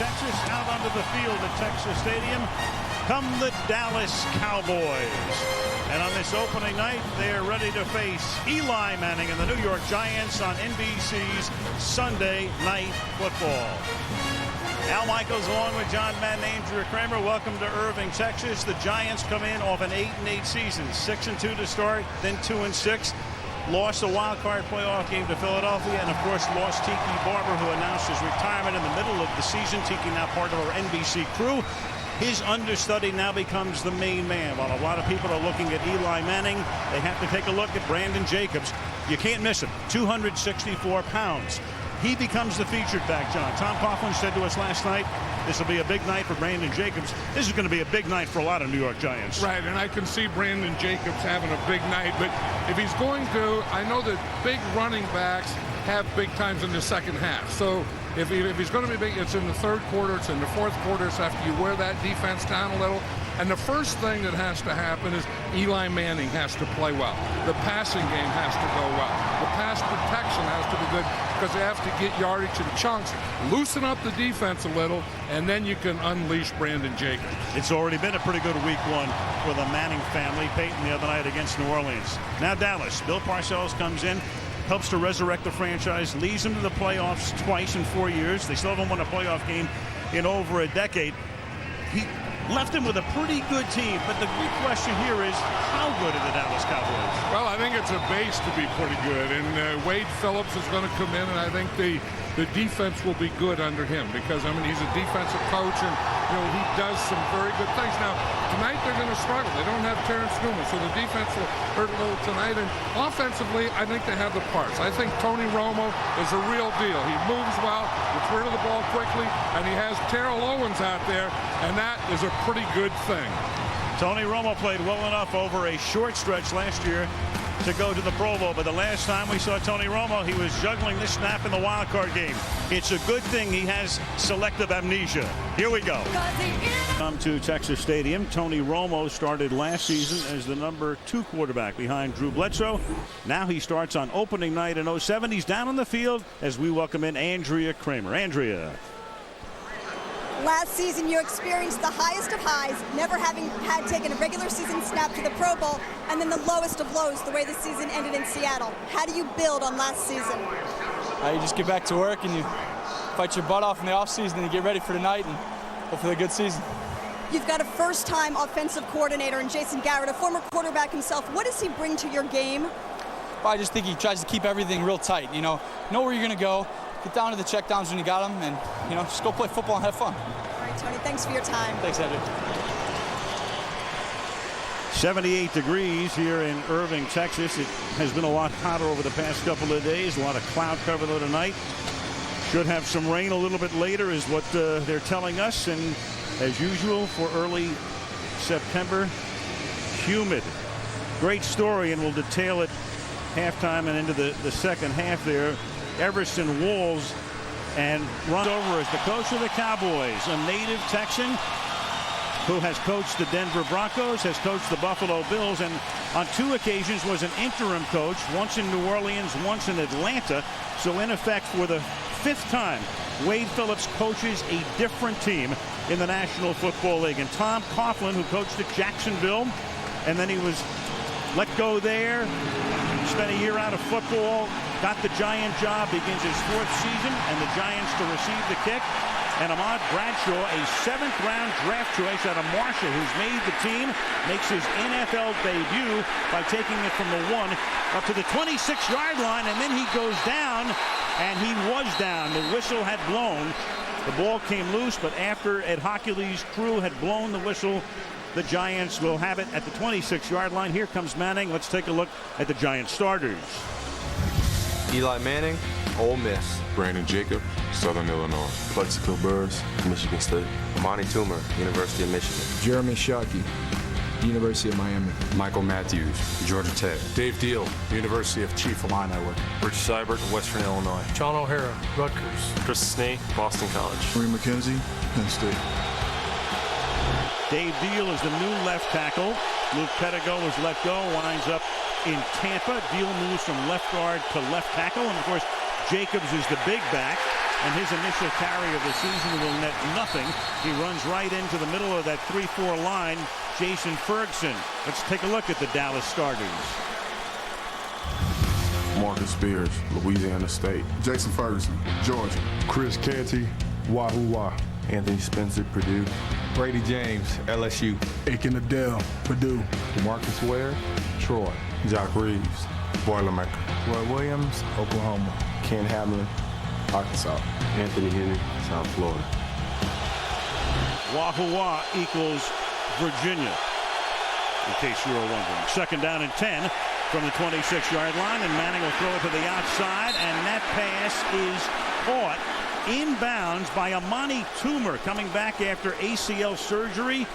Texas. Out onto the field at Texas Stadium come the Dallas Cowboys. And on this opening night, they're ready to face Eli Manning and the New York Giants on NBC's Sunday Night Football. Al Michaels along with John Madden, Andrea Kramer. Welcome to Irving, Texas. The Giants come in off an 8-8 season. 6-2 to start, then 2-6. Lost a wild card playoff game to Philadelphia, and of course lost Tiki Barber, who announced his retirement in the middle of the season. Tiki now part of our NBC crew. His understudy now becomes the main man. While a lot of people are looking at Eli Manning, they have to take a look at Brandon Jacobs. You can't miss him. 264 pounds. He becomes the featured back, John. Tom Coughlin said to us last night, this will be a big night for Brandon Jacobs. This is going to be a big night for a lot of New York Giants. Right, and I can see Brandon Jacobs having a big night. But if he's going to, I know that big running backs have big times in the second half. So if he's going to be big, it's in the third quarter, it's in the fourth quarter. It's after you wear that defense down a little. And the first thing that has to happen is Eli Manning has to play well. The passing game has to go well. The pass protection has to be good because they have to get yardage in chunks, loosen up the defense a little, and then you can unleash Brandon Jacobs. It's already been a pretty good week one for the Manning family. Peyton the other night against New Orleans. Now Dallas. Bill Parcells comes in, helps to resurrect the franchise, leads them to the playoffs twice in 4 years. They still haven't won a playoff game in over a decade. He left him with a pretty good team, but the big question here is, how good are the Dallas Cowboys? Well, I think it's a base to be pretty good, and Wade Phillips is going to come in, and I think the defense will be good under him because, I mean, he's a defensive coach, and, you know, he does some very good things. Now, tonight they're going to struggle. They don't have Terrence Newman, so the defense will hurt a little tonight, and offensively, I think they have the parts. I think Tony Romo is a real deal. He moves well, gets rid of the ball quickly, and he has Terrell Owens out there, and that is a pretty good thing. Tony Romo played well enough over a short stretch last year to go to the Pro Bowl, but the last time we saw Tony Romo, he was juggling this snap in the wild card game. It's a good thing he has selective amnesia. Here we go. Come to Texas Stadium. Tony Romo started last season as the number 2 quarterback behind Drew Bledsoe. Now he starts on opening night in 07. He's down on the field as we welcome in Andrea Kramer. Andrea. Last season, you experienced the highest of highs, never having had taken a regular season snap to the Pro Bowl, and then the lowest of lows, the way the season ended in Seattle. How do you build on last season? You just get back to work and you fight your butt off in the offseason and you get ready for tonight and hope for a good season. You've got a first-time offensive coordinator in Jason Garrett, a former quarterback himself. What does he bring to your game? Well, I just think he tries to keep everything real tight. You know where you're going to go. Get down to the checkdowns when you got them, and, just go play football and have fun. All right, Tony, thanks for your time. Thanks, Andrew. 78 degrees here in Irving, Texas. It has been a lot hotter over the past couple of days. A lot of cloud cover though tonight. Should have some rain a little bit later is what they're telling us. And as usual for early September, humid. Great story, and we'll detail it halftime and into the second half there. Everson Walls and run over as the coach of the Cowboys, a native Texan who has coached the Denver Broncos, has coached the Buffalo Bills, and on 2 occasions was an interim coach, once in New Orleans, once in Atlanta. So in effect, for the 5th time, Wade Phillips coaches a different team in the National Football League. And Tom Coughlin, who coached at Jacksonville, and then he was let go there, spent a year out of football, got the Giant job, begins his 4th season, and the Giants to receive the kick. And Ahmad Bradshaw, a 7th-round draft choice out of Marshall, who's made the team, makes his NFL debut by taking it from the 1 up to the 26-yard line, and then he goes down, and he was down. The whistle had blown. The ball came loose, but after Ed Hockley's crew had blown the whistle, the Giants will have it at the 26-yard line. Here comes Manning. Let's take a look at the Giants starters. Eli Manning, Ole Miss. Brandon Jacob, Southern Illinois. Plexico Burrs, Michigan State. Monty Toomer, University of Michigan. Jeremy Shockey, University of Miami. Michael Matthews, Georgia Tech. Dave Deal, University of Chief Illini. Rich Seibert, Western Illinois. John O'Hara, Rutgers. Chris Snee, Boston College. Marie McKenzie, Penn State. Dave Deal is the new left tackle. Luke Pettigo was let go, winds up in Tampa. Deal moves from left guard to left tackle. And, of course, Jacobs is the big back. and his initial carry of the season will net nothing. He runs right into the middle of that 3-4 line, Jason Ferguson. Let's take a look at the Dallas starters. Marcus Spears, Louisiana State. Jason Ferguson, Georgia. Chris Canty, Wahoo Wah. Anthony Spencer, Purdue. Brady James, LSU. Aiken Adele, Purdue. DeMarcus Ware, Troy. Jock Reeves, Boilermaker. Roy Williams, Oklahoma. Ken Hamlin, Arkansas. Anthony Henry, South Florida. Wahoo Wah equals Virginia, in case you were wondering. Second down and 10 from the 26-yard line, and Manning will throw it to the outside, and that pass is caught inbounds by Amani Toomer, coming back after ACL surgery.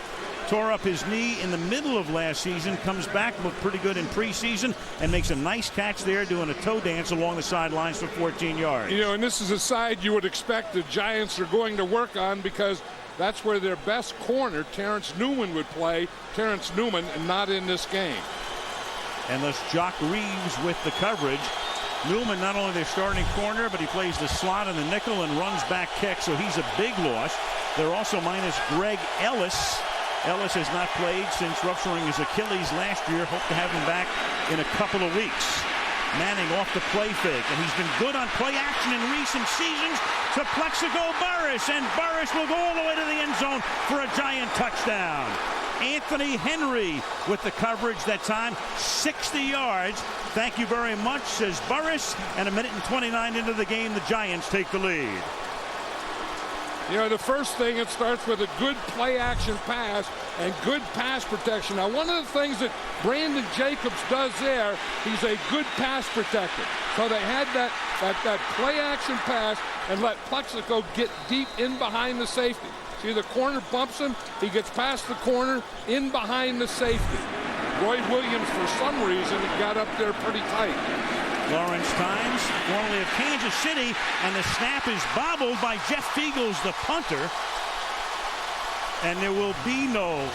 Tore up his knee in the middle of last season, comes back, looked pretty good in preseason, and makes a nice catch there, doing a toe dance along the sidelines for 14 yards. You know, and this is a side you would expect the Giants are going to work on, because that's where their best corner, Terrence Newman, would play. Terrence Newman not in this game. And thus Jock Reeves with the coverage. Newman not only their starting corner, but he plays the slot and the nickel and runs back kick, so he's a big loss. They're also minus Greg Ellis. Ellis has not played since rupturing his Achilles last year. Hope to have him back in a couple of weeks. Manning off the play fake, and he's been good on play action in recent seasons to Plexico Burris, and Burris will go all the way to the end zone for a Giant touchdown. Anthony Henry with the coverage that time, 60 yards. Thank you very much, says Burris, and 1:29 into the game, the Giants take the lead. You know, the first thing, it starts with a good play action pass and good pass protection. Now, one of the things that Brandon Jacobs does there, he's a good pass protector. So they had that play action pass and let Plexico get deep in behind the safety. See, the corner bumps him, he gets past the corner, in behind the safety. Roy Williams, for some reason, got up there pretty tight. Lawrence Tynes, formerly of Kansas City, and the snap is bobbled by Jeff Fiegels, the punter. And there will be no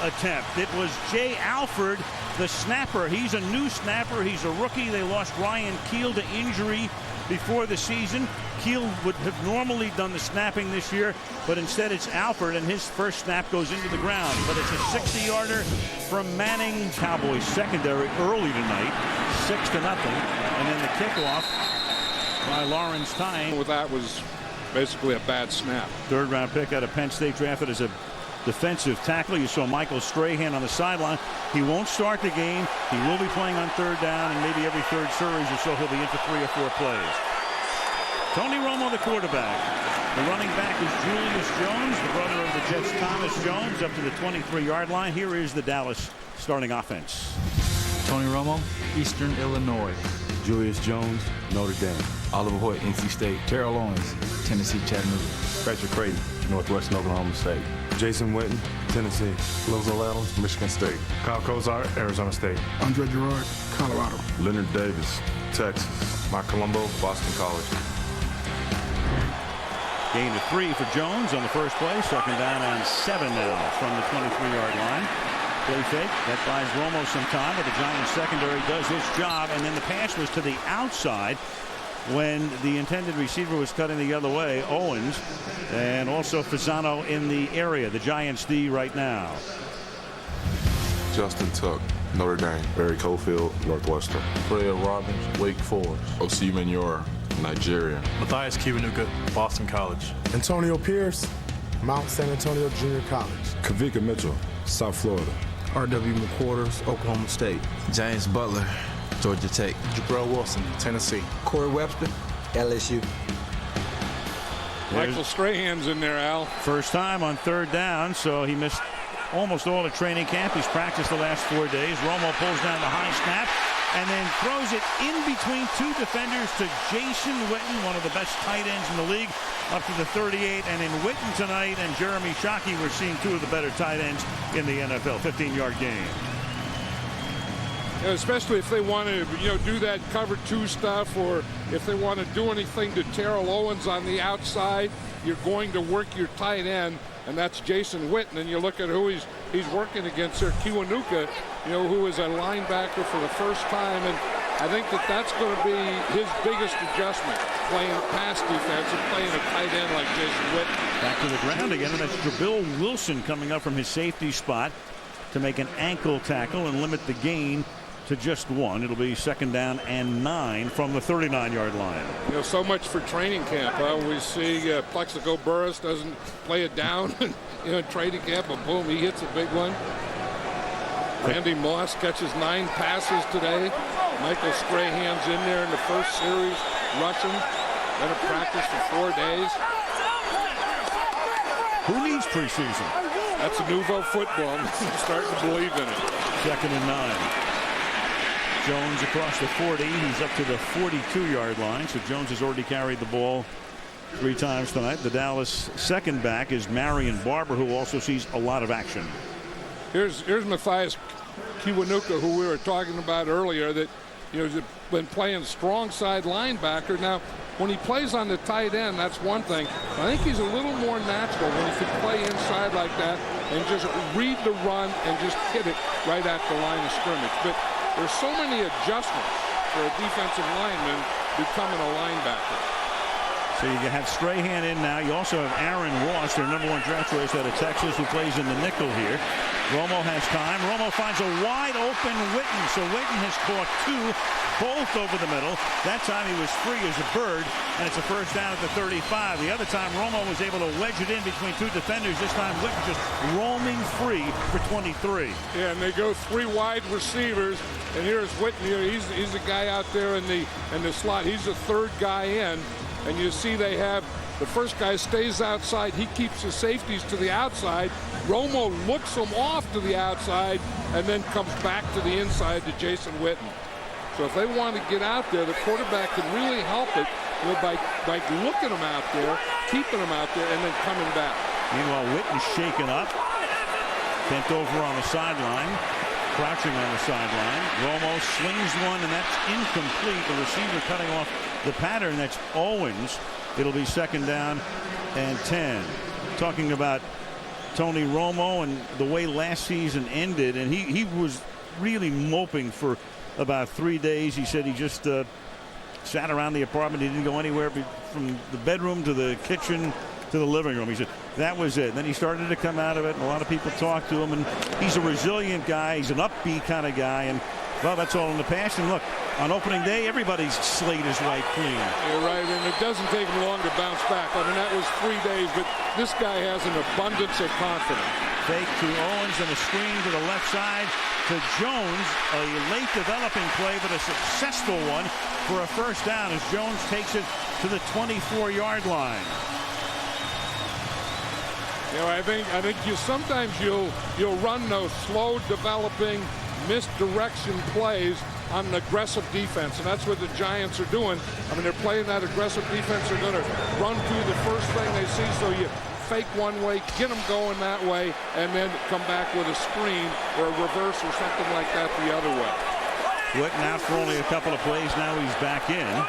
attempt. It was Jay Alford, the snapper. He's a new snapper. He's a rookie. They lost Ryan Keel to injury before the season. Keel would have normally done the snapping this year, but instead it's Alford, and his first snap goes into the ground. But it's a 60-yarder from Manning. Cowboys secondary early tonight, 6-0, and then the kickoff by Lawrence Tynes. Well, that was basically a bad snap. Third-round pick out of Penn State, drafted as a defensive tackle. You saw Michael Strahan on the sideline. He won't start the game. He will be playing on third down, and maybe every third series or so he'll be in for 3 or 4 plays. Tony Romo, the quarterback. The running back is Julius Jones, the brother of the Jets' Thomas Jones, up to the 23-yard line. Here is the Dallas starting offense. Tony Romo, Eastern Illinois. Julius Jones, Notre Dame. Oliver Hoyt, NC State. Terrell Owens, Tennessee Chattanooga. Patrick Creighton, Northwestern Oklahoma State. Jason Witten, Tennessee. Lozo Adams, Michigan State. Kyle Kozar, Arizona State. Andre Gerard, Colorado. Leonard Davis, Texas. Mike Colombo, Boston College. Gain of 3 for Jones on the first play. Second down and 7 now from the 23-yard line. Play fake. That buys Romo some time, but the Giants secondary does its job. And then the pass was to the outside when the intended receiver was cutting the other way, Owens, and also Fasano in the area. The Giants D right now. Justin Tuck, Notre Dame. Barry Cofield, Northwestern. Fred Robbins, Wake Forest. Osi Menyor, Nigeria. Matthias Kiwanuka, Boston College. Antonio Pierce, Mount San Antonio Junior College. Kavika Mitchell, South Florida. R.W. McQuarters, Oklahoma State. James Butler, Georgia Tech. Jabril Wilson, Tennessee. Corey Webster, LSU. Michael Strahan's in there, Al. First time on third down, so he missed almost all of training camp. He's practiced the last 4 days. Romo pulls down the high snap and then throws it in between 2 defenders to Jason Witten, one of the best tight ends in the league, up to the 38. And in Witten tonight and Jeremy Shockey, we're seeing 2 of the better tight ends in the NFL. 15-yard gain. Especially if they want to, do that cover 2 stuff, or if they want to do anything to Terrell Owens on the outside, you're going to work your tight end, and that's Jason Witten. And you look at who he's working against there, Kiwanuka, who is a linebacker for the first time in I think that's going to be his biggest adjustment, playing pass defense and playing a tight end like Jason Witten. Back to the ground again, and that's Jabril Wilson coming up from his safety spot to make an ankle tackle and limit the gain to just 1. It'll be 2nd down and 9 from the 39-yard line. You know, so much for training camp. We see Plexico Burris doesn't play it down in training camp, but boom, he hits a big one. Randy Moss catches 9 passes today. Michael Strahan's in there in the first series, rushing. Been at practice for 4 days. Who needs preseason? That's a nouveau football. I'm starting to believe in it. 2nd and 9. Jones across the 40. He's up to the 42-yard line. So Jones has already carried the ball 3 times tonight. The Dallas second back is Marion Barber, who also sees a lot of action. Here's Matthias Kiwanuka, who we were talking about earlier, that has been playing strong side linebacker. Now, when he plays on the tight end, that's one thing. I think he's a little more natural when he can play inside like that and just read the run and just hit it right at the line of scrimmage. But there's so many adjustments for a defensive lineman becoming a linebacker. So you have Strahan in now. You also have Aaron Ross, their #1 draft choice out of Texas, who plays in the nickel here. Romo has time. Romo finds a wide open Witten. So Witten has caught 2, both over the middle. That time he was free as a bird, and it's a 1st down at the 35. The other time Romo was able to wedge it in between 2 defenders. This time Witten just roaming free for 23. Yeah, and they go 3 wide receivers, and here's Witten. He's the guy out there in the slot. He's the 3rd guy in, and you see they have the first guy stays outside. He keeps his safeties to the outside. Romo looks them off to the outside and then comes back to the inside to Jason Witten. So if they want to get out there, the quarterback can really help it by looking them out there, keeping them out there, and then coming back. Meanwhile, Witten's shaken up, bent over on the sideline, crouching on the sideline. Romo slings one, and that's incomplete. The receiver cutting off the pattern. That's Owens. It'll be 2nd down and 10. Talking about Tony Romo and the way last season ended, and he was really moping for about 3 days. He said he just sat around the apartment. He didn't go anywhere from the bedroom to the kitchen to the living room. He said that was it. And then he started to come out of it, and a lot of people talked to him, and he's a resilient guy. He's an upbeat kind of guy, and well, that's all in the past. And look, on opening day, everybody's slate is wiped clean. You're right, and it doesn't take him long to bounce back. I mean, that was 3 days, but this guy has an abundance of confidence. Fake to Owens and a screen to the left side to Jones. A late developing play, but a successful one for a 1st down as Jones takes it to the 24-yard line. You know, I think sometimes you'll run those slow developing misdirection plays on an aggressive defense, and that's what the Giants are doing. I mean, they're playing that aggressive defense. They're going to run through the first thing they see, so you fake one way, get them going that way, and then come back with a screen or a reverse or something like that the other way. Witten out for only a couple of plays. Now he's back in.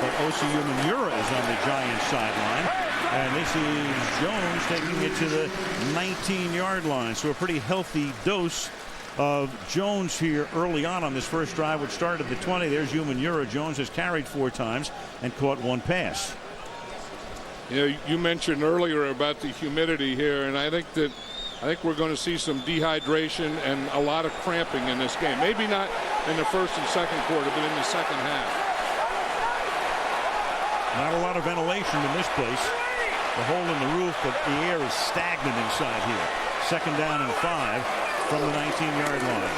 But Osi Umenyiora is on the Giants sideline. And this is Jones taking it to the 19-yard line. So a pretty healthy dose of Jones here early on this first drive, which started at the 20. There's Umenyiora. Jones has carried 4 times and caught 1 pass. You know, you mentioned earlier about the humidity here, and I think we're going to see some dehydration and a lot of cramping in this game. Maybe not in the 1st and 2nd quarter, but in the 2nd half. Not a lot of ventilation in this place. The hole in the roof, but the air is stagnant inside here. 2nd down and 5 from the 19-yard line.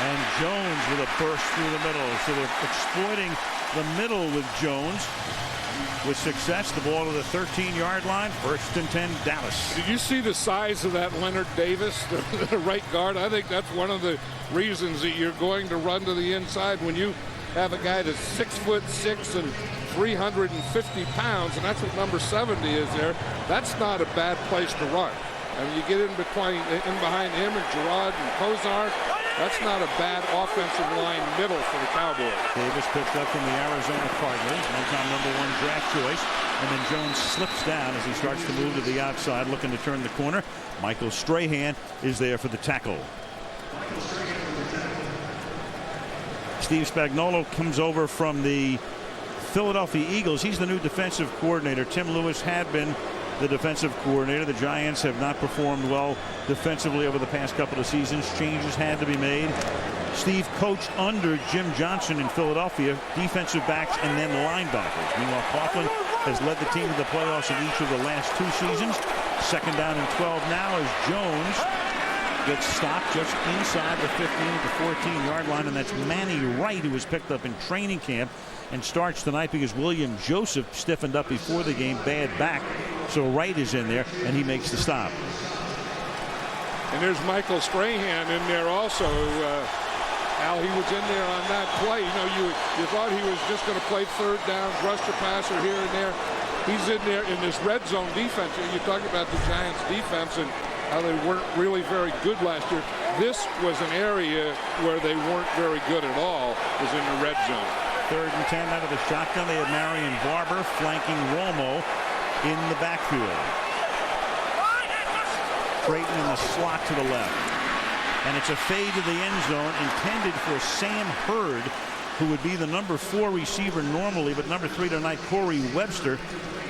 And Jones with a burst through the middle. So they're exploiting the middle with Jones. With success, the ball to the 13-yard line. 1st and 10, Dallas. Did you see the size of that Leonard Davis, the right guard? I think that's one of the reasons that you're going to run to the inside when you have a guy that's 6'6" and 350 pounds, and that's what number 70 is there. That's not a bad place to run. I mean, you get in behind him and Gerard and Kozar. That's not a bad offensive line middle for the Cowboys. Davis picked up from the Arizona Cardinals, one-time #1 draft choice. And then Jones slips down as he starts to move to the outside, looking to turn the corner. Michael Strahan is there for the tackle. Steve Spagnuolo comes over from the Philadelphia Eagles. He's the new defensive coordinator. Tim Lewis had been the defensive coordinator. The Giants have not performed well defensively over the past couple of seasons. Changes had to be made. Steve coached under Jim Johnson in Philadelphia, defensive backs and then linebackers. Meanwhile, Coughlin has led the team to the playoffs in each of the last 2 seasons. Second down and 12 now as Jones gets stopped just inside the 15 at the 14-yard line, and that's Manny Wright, who was picked up in training camp and starts tonight because William Joseph stiffened up before the game, bad back. So Wright is in there, and he makes the stop. And there's Michael Strahan in there also. Al, he was in there on that play. You know, you thought he was just going to play third down, rush the passer here and there. He's in there in this red zone defense. You talk about the Giants defense and how they weren't really very good last year. This was an area where they weren't very good at all, was in the red zone. 3rd and 10 out of the shotgun. They have Marion Barber flanking Romo in the backfield. Creighton in the slot to the left. And it's a fade to the end zone intended for Sam Hurd, who would be the number 4 receiver normally, but number 3 tonight, Corey Webster,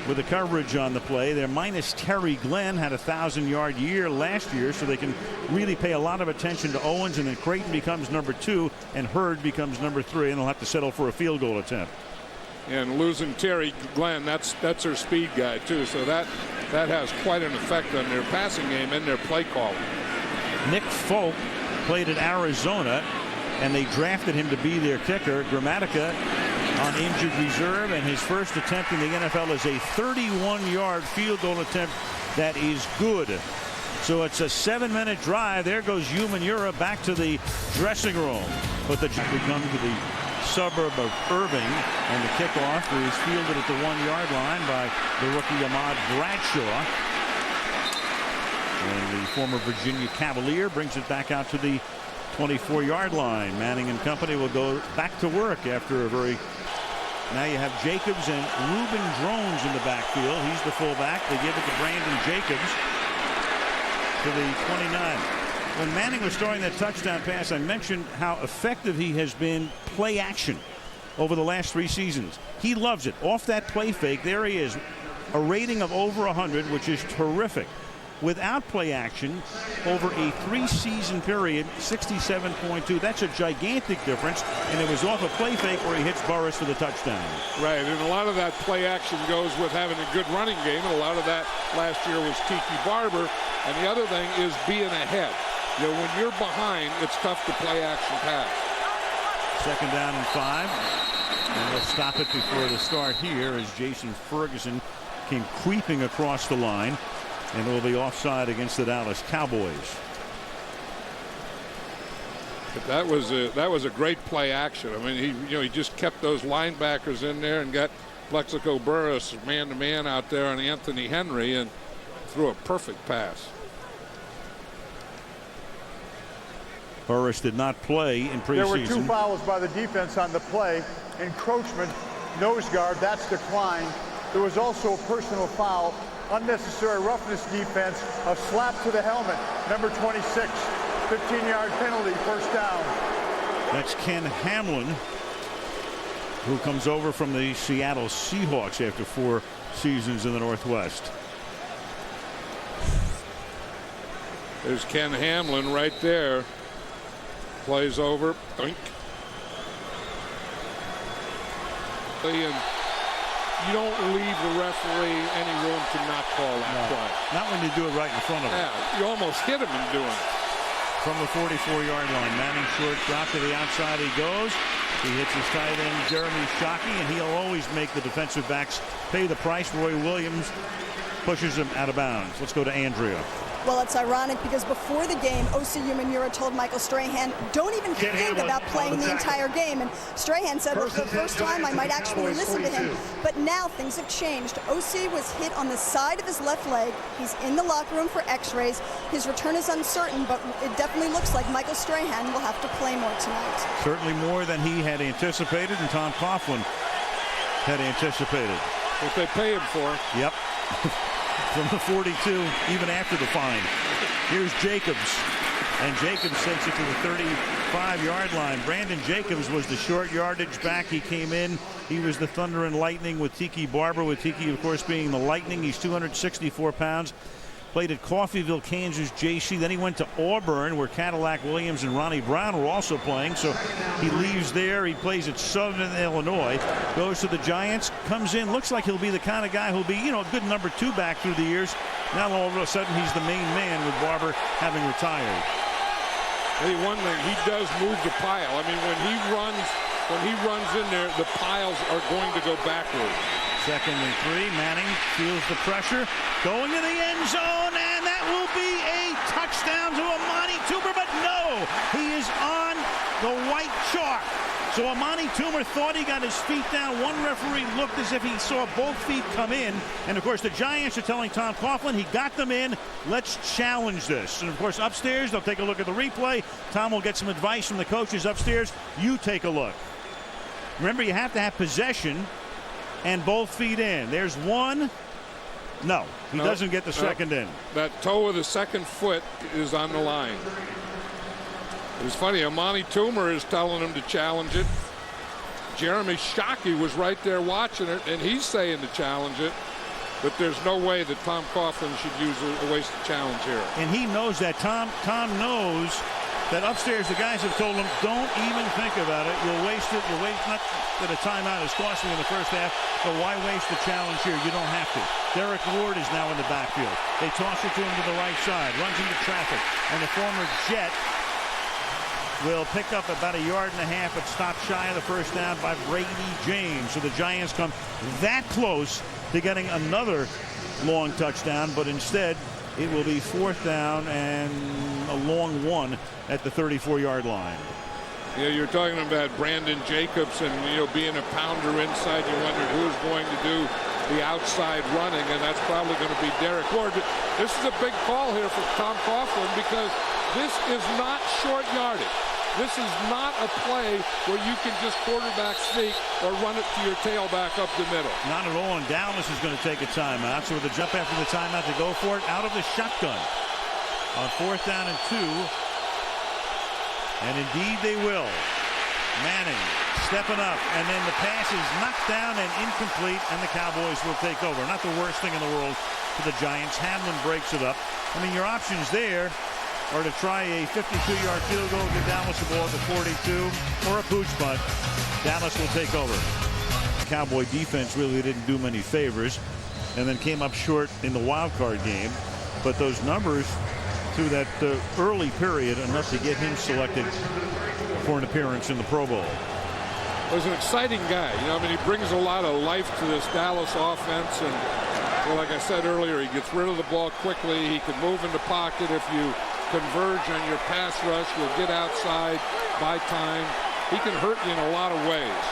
with the coverage on the play. They're minus Terry Glenn, had a 1,000-yard year last year, so they can really pay a lot of attention to Owens, and then Creighton becomes number 2 and Hurd becomes number 3, and they'll have to settle for a field goal attempt. And losing Terry Glenn, that's their speed guy too, so that has quite an effect on their passing game and their play calling. Nick Folk played at Arizona, and they drafted him to be their kicker. Gramatica on injured reserve, and his first attempt in the NFL is a 31-yard field goal attempt that is good. So it's a 7-minute drive. There goes Umanura back to the dressing room. But we come to the suburb of Irving, and the kickoff is fielded at the 1-yard line by the rookie Ahmad Bradshaw. And the former Virginia Cavalier brings it back out to the 24-yard line. Manning and company will go back to work after a very... Now you have Jacobs and Reuben Drones in the backfield. He's the fullback. They give it to Brandon Jacobs to the 29. When Manning was throwing that touchdown pass, I mentioned how effective he has been play action over the last 3 seasons. He loves it. Off that play fake, there he is. A rating of over 100, which is terrific. Without play action, over a 3-season period, 67.2. That's a gigantic difference, and it was off a play fake where he hits Burris for the touchdown. Right, and a lot of that play action goes with having a good running game, and a lot of that last year was Tiki Barber. And the other thing is being ahead. You know, when you're behind, it's tough to play action pass. 2nd down and 5. And they'll stop it before the start here as Jason Ferguson came creeping across the line. And it will be offside against the Dallas Cowboys. But that was a great play action. I mean, he just kept those linebackers in there and got Plexico Burris man-to-man out there on Anthony Henry and threw a perfect pass. Burris did not play in preseason. There were 2 fouls by the defense on the play. Encroachment, nose guard, that's declined. There was also a personal foul. Unnecessary roughness defense, a slap to the helmet, number 26, 15-yard penalty, 1st down. That's Ken Hamlin, who comes over from the Seattle Seahawks after 4 seasons in the Northwest. There's Ken Hamlin right there. Plays over. Doink. And you don't leave the referee any room to not call that play. Not when you do it right in front of him. Yeah, you almost hit him in doing it. From the 44-yard line, Manning short drop to the outside he goes. He hits his tight end Jeremy Shockey, and he'll always make the defensive backs pay the price. Roy Williams pushes him out of bounds. Let's go to Andrea. Well, it's ironic because before the game, O.C. Umanura told Michael Strahan, don't even think about playing the entire game. And Strahan said, well, for the first time, I might actually listen to him. But now things have changed. O.C. was hit on the side of his left leg. He's in the locker room for x-rays. His return is uncertain, but it definitely looks like Michael Strahan will have to play more tonight. Certainly more than he had anticipated and Tom Coughlin had anticipated. What they pay him for. Yep. From the 42, even after the fine. Here's Jacobs. And Jacobs sends it to the 35-yard line. Brandon Jacobs was the short yardage back. He came in. He was the Thunder and Lightning with Tiki Barber, with Tiki, of course, being the Lightning. He's 264 pounds. Played at Coffeyville, Kansas, JC. Then he went to Auburn, where Cadillac Williams and Ronnie Brown were also playing. So he leaves there. He plays at Southern Illinois. Goes to the Giants. Comes in. Looks like he'll be the kind of guy who'll be, a good number 2 back through the years. Now all of a sudden he's the main man with Barber having retired. Hey, one thing, he does move the pile. I mean, when he runs in there, the piles are going to go backwards. 2nd and 3. Manning feels the pressure. Going to the end zone, and that will be a touchdown to Amani Toomer, but no, he is on the white chalk. So Amani Toomer thought he got his feet down. One referee looked as if he saw both feet come in. And, of course, the Giants are telling Tom Coughlin he got them in. Let's challenge this. And, of course, upstairs, they'll take a look at the replay. Tom will get some advice from the coaches upstairs. You take a look. Remember, you have to have possession and both feet in. There's one. No, he doesn't get the second in. That toe of the second foot is on the line. It's funny, Amani Toomer is telling him to challenge it. Jeremy Shockey was right there watching it, and he's saying to challenge it. But there's no way that Tom Coughlin should use a wasted challenge here. And he knows that. Tom knows that upstairs the guys have told him, don't even think about it. You'll waste it. You'll waste, not that a timeout is costly in the first half, but why waste the challenge here? You don't have to. Derek Ward is now in the backfield. They toss it to him to the right side, runs into traffic, and the former Jet will pick up about 1.5 yards, but stopped shy of the first down by Brady James. So the Giants come that close to getting another long touchdown, but instead it will be 4th down and a long one at the 34-yard line. Yeah, you're talking about Brandon Jacobs and, being a pounder inside. You wonder who's going to do the outside running, and that's probably going to be Derek Ward. But this is a big call here for Tom Coughlin because this is not short yardage. This is not a play where you can just quarterback sneak or run it to your tailback up the middle. Not at all, and Dallas is going to take a timeout. So with the jump after the timeout to go for it, out of the shotgun on 4th down and 2. And indeed they will. Manning stepping up, and then the pass is knocked down and incomplete, and the Cowboys will take over. Not the worst thing in the world for the Giants. Hamlin breaks it up. I mean, your options there are to try a 52-yard field goal, get Dallas the ball at the 42, or a pooch punt. Dallas will take over. The Cowboy defense really didn't do many favors, and then came up short in the wild card game. But those numbers through that early period, enough to get him selected for an appearance in the Pro Bowl. He's an exciting guy. He brings a lot of life to this Dallas offense. And, like I said earlier, he gets rid of the ball quickly. He can move in the pocket if you converge on your pass rush. You'll get outside, buy time. He can hurt you in a lot of ways.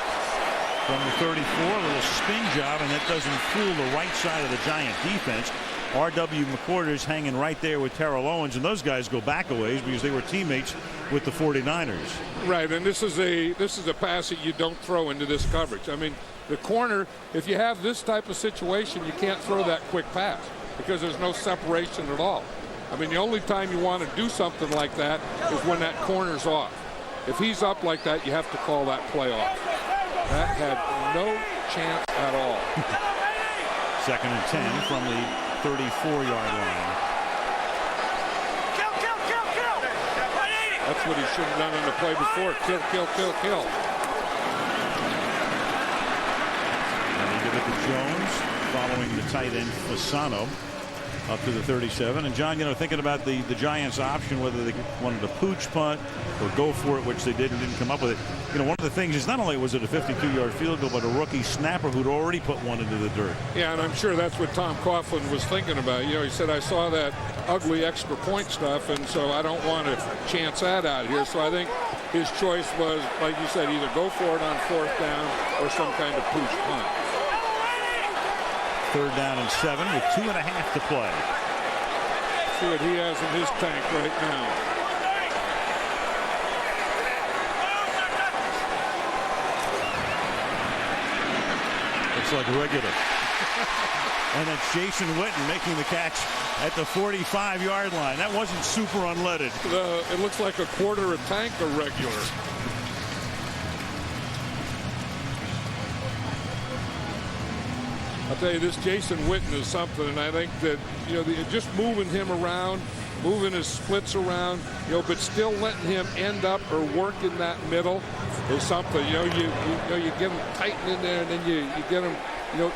From the 34, a little spin job, and that doesn't fool the right side of the Giant defense. R.W. McQuarters hanging right there with Terrell Owens, and those guys go back a ways because they were teammates with the 49ers. Right, and this is a pass that you don't throw into this coverage. I mean, the corner, if you have this type of situation, you can't throw that quick pass because there's no separation at all. I mean, the only time you want to do something like that is when that corner's off. If he's up like that, you have to call that play off. That had no chance at all. 2nd and 10 from the 34-yard line. That's what he should have done on the play before. Kill, kill, kill, kill. And they give it to Jones, following the tight end Fasano up to the 37. And John, thinking about the Giants' option, whether they wanted a pooch punt or go for it, which they didn't come up with it. One of the things is not only was it a 52-yard field goal, but a rookie snapper who'd already put one into the dirt. Yeah, and I'm sure that's what Tom Coughlin was thinking about. He said, I saw that ugly extra point stuff, and so I don't want to chance that out here. So I think his choice was, like you said, either go for it on 4th down or some kind of pooch punt. 3rd down and 7 with 2.5 to play. See what he has in his tank right now. It's like regular. And that's Jason Witten making the catch at the 45-yard line. That wasn't super unleaded. It looks like a quarter a tank irregular. I'll tell you, this Jason Witten is something, and I think that, just moving him around, moving his splits around, but still letting him end up or work in that middle is something. You get him tighten in there, and then you get him,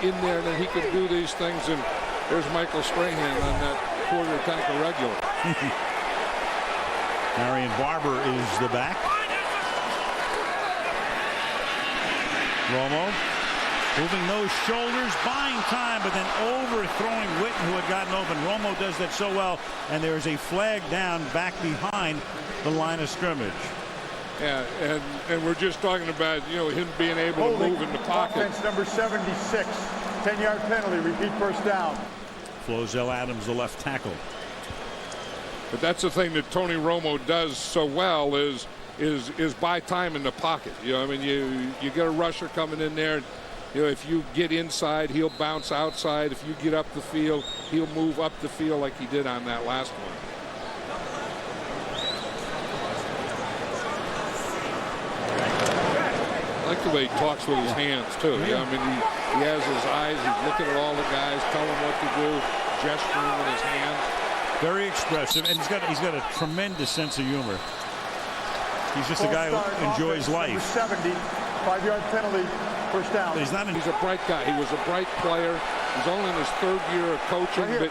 in there, and then he can do these things. And there's Michael Strahan on that quarter tank irregular. Marion Barber is the back. Romo moving those shoulders, buying time, but then overthrowing Witten, who had gotten open. Romo does that so well, and there is a flag down back behind the line of scrimmage. Yeah, and we're just talking about, him being able to move in the pocket. Offense number 76, 10-yard penalty, repeat first down. Flozell Adams, the left tackle. But that's the thing that Tony Romo does so well is buy time in the pocket. You get a rusher coming in there. If you get inside, he'll bounce outside. If you get up the field, he'll move up the field like he did on that last one. I like the way he talks with his hands, too. He has his eyes. He's looking at all the guys, telling them what to do, gesturing with his hands. Very expressive, and he's got a tremendous sense of humor. He's just a guy who enjoys life. 70, 5-yard penalty. First down. He's a bright guy. He was a bright player. He's only in his 3rd year of coaching, but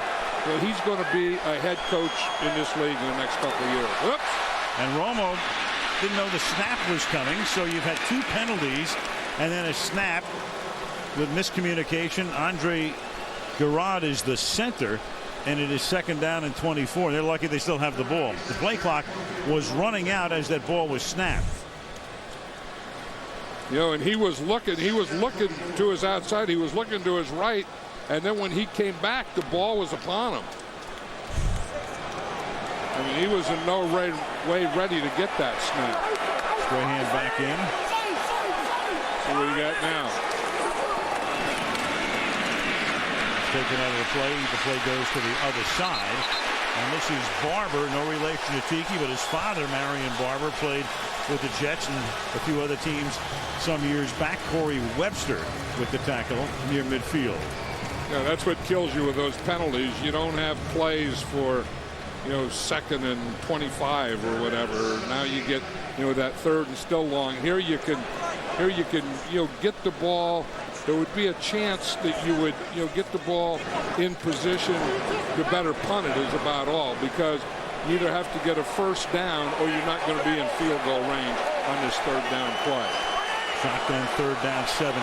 he's going to be a head coach in this league in the next couple of years. Whoops. And Romo didn't know the snap was coming, so you've had 2 penalties and then a snap with miscommunication. Andre Garrod is the center, and it is 2nd down and 24. They're lucky they still have the ball. The play clock was running out as that ball was snapped. And he was looking to his outside. He was looking to his right. And then when he came back, the ball was upon him. He was in no way ready to get that snap. Strahan back in. So what do you got now? Taken out of the play. The play goes to the other side. And this is Barber, no relation to Tiki, but his father, Marion Barber, played with the Jets and a few other teams some years back. Corey Webster with the tackle near midfield. Yeah, that's what kills you with those penalties. You don't have plays for, 2nd and 25 or whatever. Now you get, that 3rd and still long. Here you can, get the ball. There would be a chance that you would, get the ball in position to better punt it is about all, because you either have to get a first down or you're not going to be in field goal range on this 3rd down play. Shotgun 3rd down 17.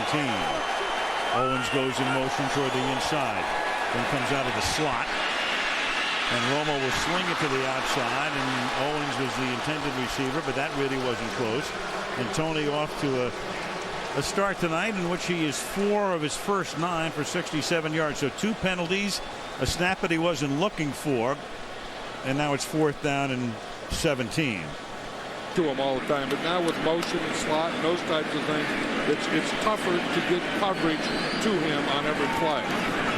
Owens goes in motion toward the inside. Then comes out of the slot. And Romo will swing it to the outside, and Owens was the intended receiver, but that really wasn't close. And Tony off to a start tonight in which he is 4 of his first 9 for 67 yards. So 2 penalties, a snap that he wasn't looking for, and now it's 4th down and 17. To him all the time, but now with motion and slot and those types of things, it's tougher to get coverage to him on every play.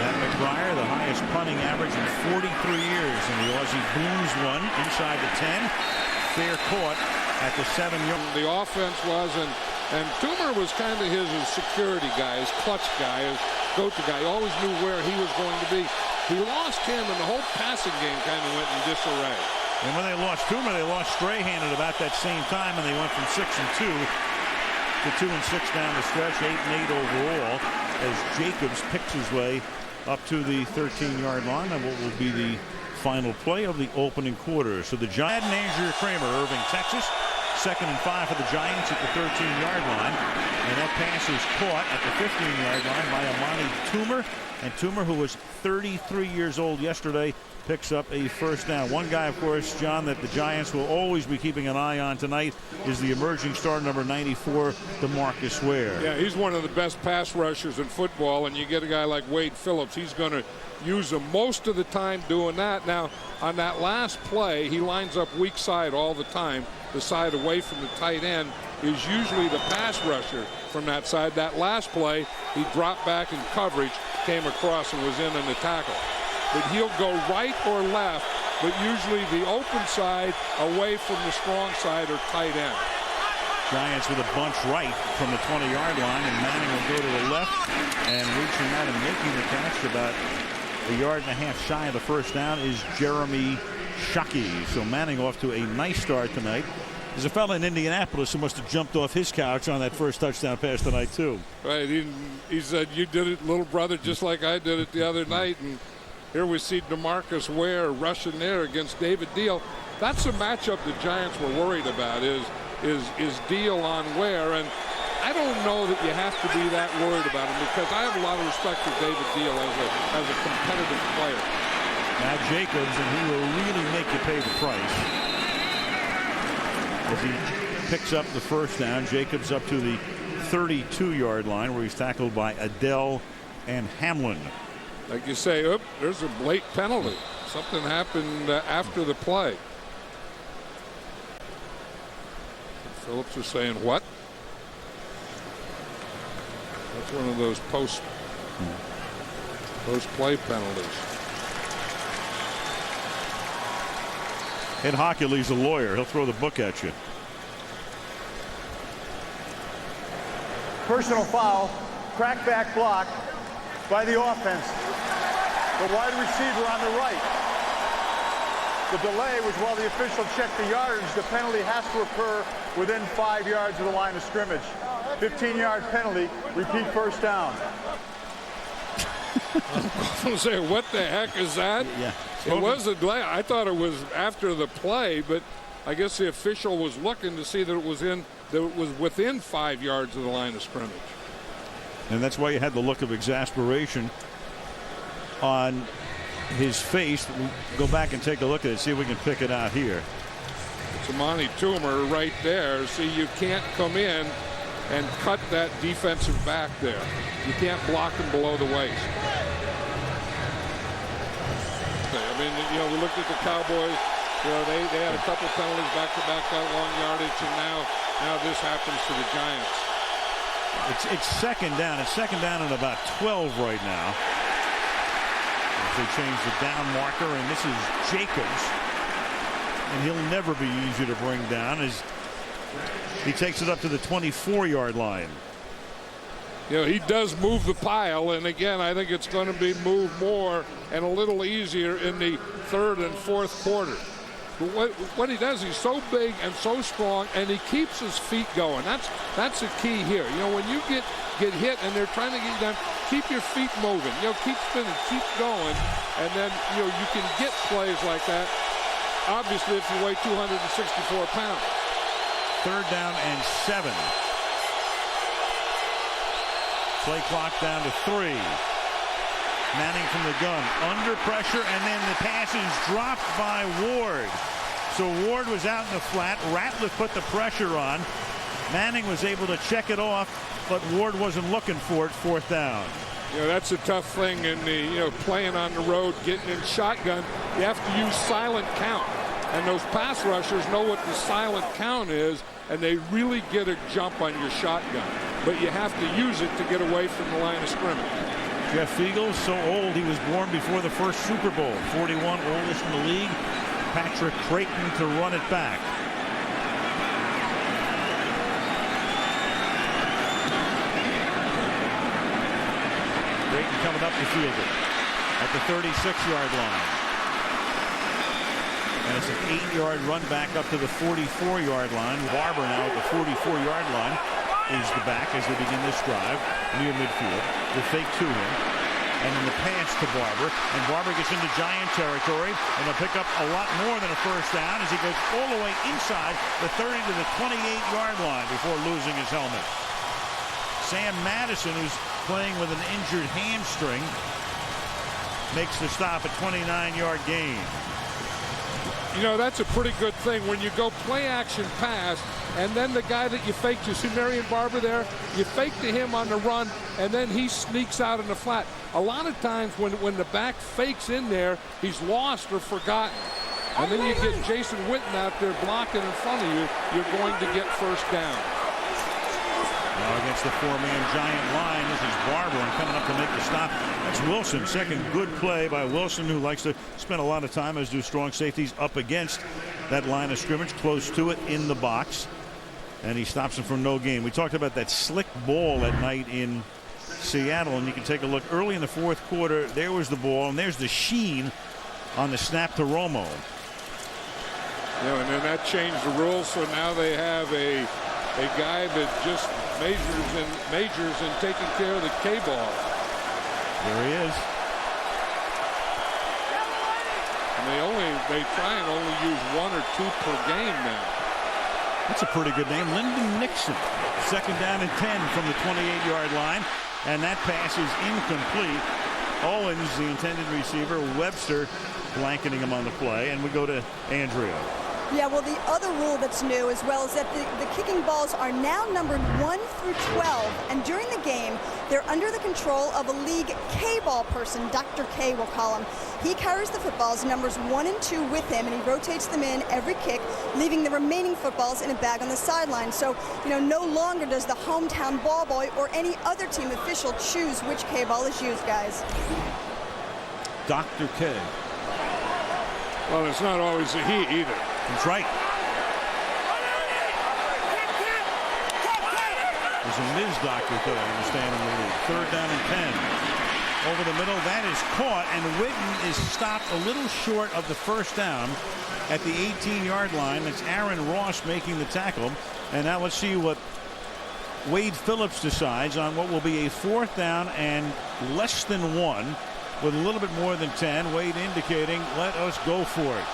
Matt McBriar, the highest punting average in 43 years, and the Aussie booms one inside the 10. Fair caught at the 7-yard. The offense was, and Toomer was kind of his security guy, his clutch guy, his go-to guy. He always knew where he was going to be. He lost him, and the whole passing game kind of went in disarray. And when they lost Toomer, they lost Strahan at about that same time, and they went from 6-2 to 2-6 down the stretch, 8-8 overall, as Jacobs picks his way up to the 13-yard line on what will be the final play of the opening quarter. So the Giants, Andrew Kramer, Irving, Texas. 2nd and 5 for the Giants at the 13-yard line. And that pass is caught at the 15-yard line by Amani Toomer. And Toomer, who was 33 years old yesterday, picks up a first down. One guy, of course, John, that the Giants will always be keeping an eye on tonight is the emerging star, number 94, DeMarcus Ware. Yeah, he's one of the best pass rushers in football, and you get a guy like Wade Phillips. He's going to use him most of the time doing that. Now, on that last play, he lines up weak side all the time. The side away from the tight end is usually the pass rusher from that side. That last play, he dropped back in coverage came across and was in the tackle. But he'll go right or left, but usually the open side away from the strong side or tight end. Giants with a bunch right from the 20-yard line, and Manning will go to the left, and reaching out and making the catch about a yard and a half shy of the first down is Jeremy Shockey. So Manning off to a nice start tonight. There's a fellow in Indianapolis who must have jumped off his couch on that first touchdown pass tonight too. Right, he said, "You did it, little brother, just like I did it the other night." And here we see DeMarcus Ware rushing there against David Deal. That's a matchup the Giants were worried about, is Deal on Ware. And I don't know that you have to be that worried about him, because I have a lot of respect for David Deal as a competitive player. Now Jacobs, and he will really make you pay the price as he picks up the first down. Jacobs up to the 32-yard line, where he's tackled by Adele and Hamlin. Like you say, there's a late penalty. Something happened after the play. Phillips is saying, what? That's one of those post-play penalties. Ed Hockley's a lawyer. He'll throw the book at you. Personal foul, crackback block by the offense. The wide receiver on the right. The delay was while the official checked the yardage. The penalty has to occur within 5 yards of the line of scrimmage. 15-yard penalty, repeat first down. I was saying, what the heck is that? Yeah. It was a delay. I thought it was after the play, but I guess the official was looking to see that it was within 5 yards of the line of scrimmage. And that's why you had the look of exasperation on his face. We'll go back and take a look at it, see if we can pick it out here. It's Amani Toomer right there. See, you can't come in and cut that defensive back there. You can't block him below the waist. I mean, we looked at the Cowboys. They had a couple penalties back-to-back, got long yardage, and now this happens to the Giants. It's second down. It's second down at about 12 right now. They change the down marker, and this is Jacobs. And he'll never be easy to bring down as he takes it up to the 24-yard line. He does move the pile, and again, I think it's going to be moved more and a little easier in the third and fourth quarter. But what he does, he's so big and so strong, and he keeps his feet going. That's the key here. When you get hit and they're trying to get you down, keep your feet moving. Keep spinning, keep going, and then you can get plays like that. Obviously, if you weigh 264 pounds. Third down and 7. Play clock down to 3. Manning from the gun, under pressure, and then the pass is dropped by Ward. So Ward was out in the flat. Ratliff put the pressure on. Manning was able to check it off, but Ward wasn't looking for it. Fourth down. That's a tough thing in the playing on the road, getting in shotgun. You have to use silent count, and those pass rushers know what the silent count is, and they really get a jump on your shotgun. But you have to use it to get away from the line of scrimmage. Jeff Fiegel, so old he was born before the first Super Bowl. 41, oldest in the league. Patrick Creighton to run it back. Creighton coming up the field at the 36-yard line. And it's an 8-yard run back up to the 44-yard line. Barber now at the 44-yard line is the back as they begin this drive near midfield. The fake to him, and then the pass to Barber, and Barber gets into Giant territory, and they'll pick up a lot more than a first down as he goes all the way inside the 30 to the 28-yard line before losing his helmet. Sam Madison, who's playing with an injured hamstring, makes the stop, a 29-yard gain. That's a pretty good thing when you go play action pass, and then the guy that you faked, you see Marion Barber there, you fake to him on the run, and then he sneaks out in the flat. A lot of times when the back fakes in there, he's lost or forgotten. And then you get Jason Witten out there blocking in front of you, you're going to get first down. Now against the four-man Giant line, this is Barber, and coming up to make the stop. That's Wilson. Second good play by Wilson, who likes to spend a lot of time, as do strong safeties, up against that line of scrimmage, close to it in the box. And he stops him from no gain. We talked about that slick ball at night in Seattle, and you can take a look early in the fourth quarter. There was the ball, and there's the sheen on the snap to Romo. Yeah, and then that changed the rules, so now they have a guy that just majors in taking care of the K-ball. There he is. And they try and only use 1 or 2 per game now. That's a pretty good name, Lyndon Nixon. Second down and 10 from the 28-yard line, and that pass is incomplete. Owens, the intended receiver, Webster blanketing him on the play, and we go to Andrea. Yeah, well, the other rule that's new as well is that the kicking balls are now numbered 1 through 12, and during the game, they're under the control of a league K-ball person, Dr. K we'll call him. He carries the footballs, numbers 1 and 2 with him, and he rotates them in every kick, leaving the remaining footballs in a bag on the sideline. So, no longer does the hometown ball boy or any other team official choose which K-ball is used, guys. Dr. K. Well, it's not always a he either. That's right. There's a Ms. Dr. K, I understand, in the league. Third down and 10. Over the middle, that is caught, and Witten is stopped a little short of the first down at the 18-yard line. It's Aaron Ross making the tackle. And now let's see what Wade Phillips decides on what will be a fourth down and less than 1 with a little bit more than 10. Wade indicating, let us go for it.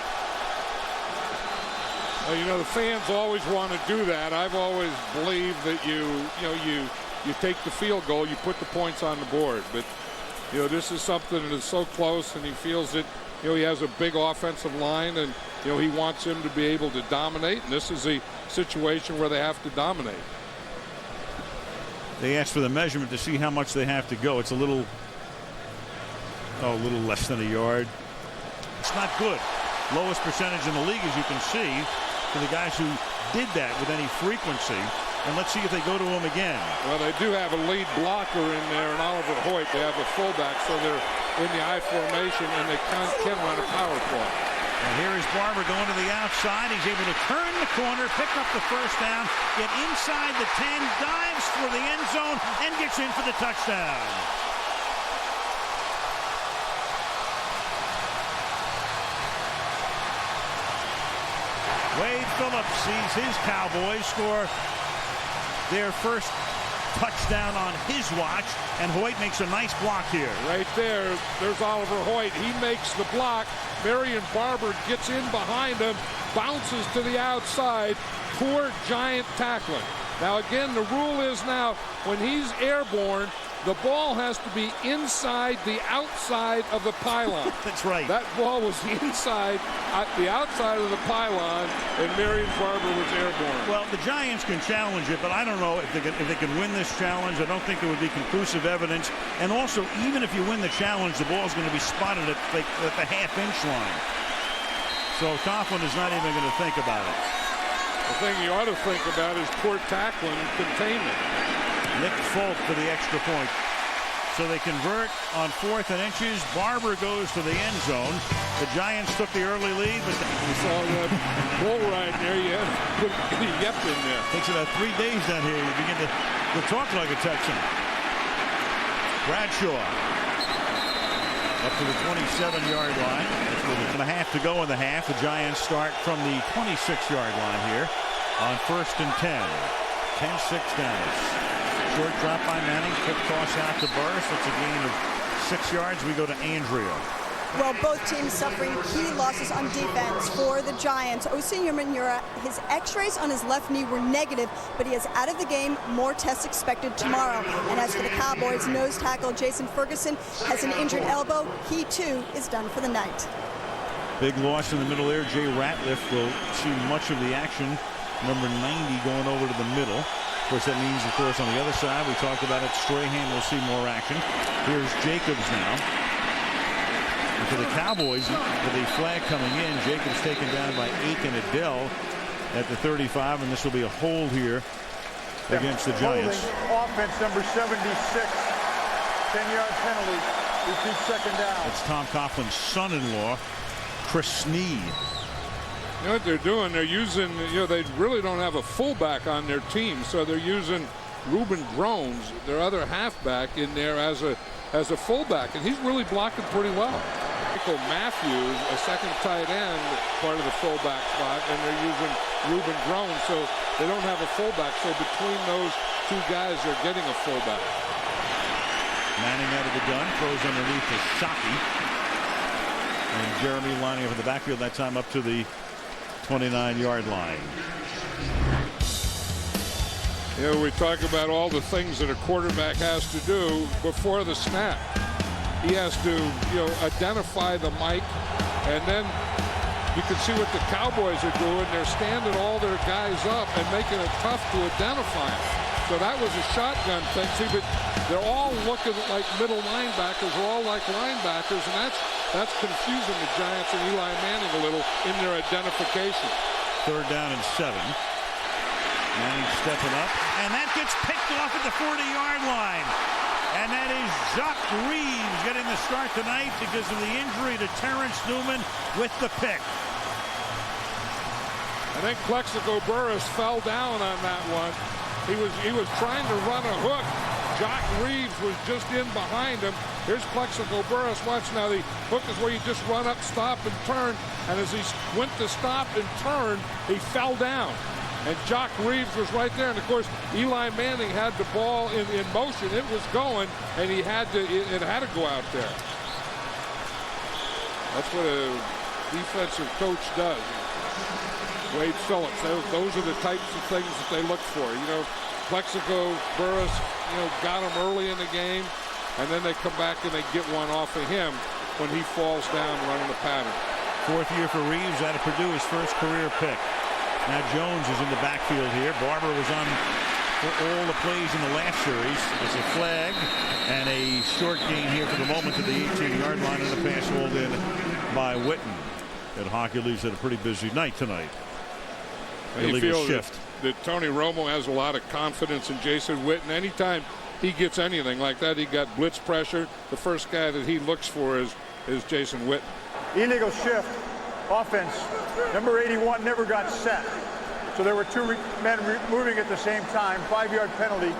Well, the fans always want to do that. I've always believed that you take the field goal, you put the points on the board. But, this is something that is so close, and he feels that, he has a big offensive line, and, he wants him to be able to dominate. And this is a situation where they have to dominate. They asked for the measurement to see how much they have to go. It's a little less than a yard. It's not good. Lowest percentage in the league, as you can see, for the guys who did that with any frequency. And let's see if they go to him again. Well, they do have a lead blocker in there, and Oliver Hoyt. They have a fullback, so they're in the I formation, and they can run a power play. And here is Barber going to the outside. He's able to turn the corner, pick up the first down, get inside the 10, dives for the end zone, and gets in for the touchdown. Wade Phillips sees his Cowboys score their first touchdown on his watch, and Hoyt makes a nice block here. Right there, there's Oliver Hoyt. He makes the block. Marion Barber gets in behind him, bounces to the outside. Poor Giant tackling. Now again, the rule is now when he's airborne, the ball has to be inside the outside of the pylon. That's right. That ball was inside at the outside of the pylon, and Marion Barber was airborne. Well, the Giants can challenge it, but I don't know if they can win this challenge. I don't think there would be conclusive evidence. And also, even if you win the challenge, the ball's going to be spotted at the half-inch line. So Coughlin is not even going to think about it. The thing you ought to think about is poor tackling and containment. Nick Folk for the extra point. So they convert on 4th and inches. Barber goes to the end zone. The Giants took the early lead, but you saw that bull ride there. You had to put a yep in there. Takes about 3 days down here. You begin to talk like a Texan. Bradshaw up to the 27-yard line. That's with a half to go in the half. The Giants start from the 26-yard line here on 1st and 10. 10-6 Dallas. Short drop by Manning. Quick toss out to Burris. That's a gain of 6 yards. We go to Andrea. Well, both teams suffering key losses on defense. For the Giants, Osi Umenyiora, his x-rays on his left knee were negative, but he is out of the game. More tests expected tomorrow. And as for the Cowboys, nose tackle Jason Ferguson has an injured elbow. He, too, is done for the night. Big loss in the middle there. Jay Ratliff will see much of the action. Number 90 going over to the middle. Of course, that means, of course, on the other side, we talked about it, Strahan will see more action. Here's Jacobs now. And for the Cowboys, with a flag coming in, Jacobs taken down by Aiken Adele at the 35, and this will be a hold here against the Giants. Offense number 76. 10-yard penalty. Repeat second down. It's Tom Coughlin's son-in-law, Chris Sneed. You know what they're doing? They're using, they really don't have a fullback on their team, so they're using Reuben Drones, their other halfback, in there as a fullback, and he's really blocking pretty well. Michael Matthews, a second tight end, part of the fullback spot, and they're using Reuben Drones, so they don't have a fullback. So between those two guys, they're getting a fullback. Manning out of the gun, throws underneath to Shockey. And Jeremy lining up in the backfield, that time up to the 29-yard line. We talk about all the things that a quarterback has to do before the snap. He has to, identify the mic, and then you can see what the Cowboys are doing. They're standing all their guys up and making it tough to identify them. So that was a shotgun thing. See, but they're all looking like middle linebackers. They're all like linebackers, and that's confusing the Giants and Eli Manning a little in their identification. 3rd down and 7. Manning stepping up, and that gets picked off at the 40-yard line. And that is Jacques Reeves getting the start tonight because of the injury to Terrence Newman with the pick. I think Plexico Burress fell down on that one. He was trying to run a hook. Jacques Reeves was just in behind him. Here's Plexico Burress. Watch now. The hook is where you just run up, stop, and turn. And as he went to stop and turn, he fell down. And Jacques Reeves was right there. And, of course, Eli Manning had the ball in motion. It was going, and it had to go out there. That's what a defensive coach does. Wade Phillips, those are the types of things that they look for. Plexico Burress, got him early in the game, and then they come back and they get one off of him when he falls down running the pattern. 4th year for Reeves out of Purdue, his first career pick. Now Jones is in the backfield here. Barber was on for all the plays in the last series. It's a flag and a short gain here for the moment to the 18-yard line, and the pass hauled in by Witten. And Hercules had a pretty busy night tonight. He feels that Tony Romo has a lot of confidence in Jason Witten. Anytime he gets anything like that, he got blitz pressure. The first guy that he looks for is Jason Witten. Illegal shift. Offense. Number 81 never got set. So there were two men moving at the same time. 5-yard penalty.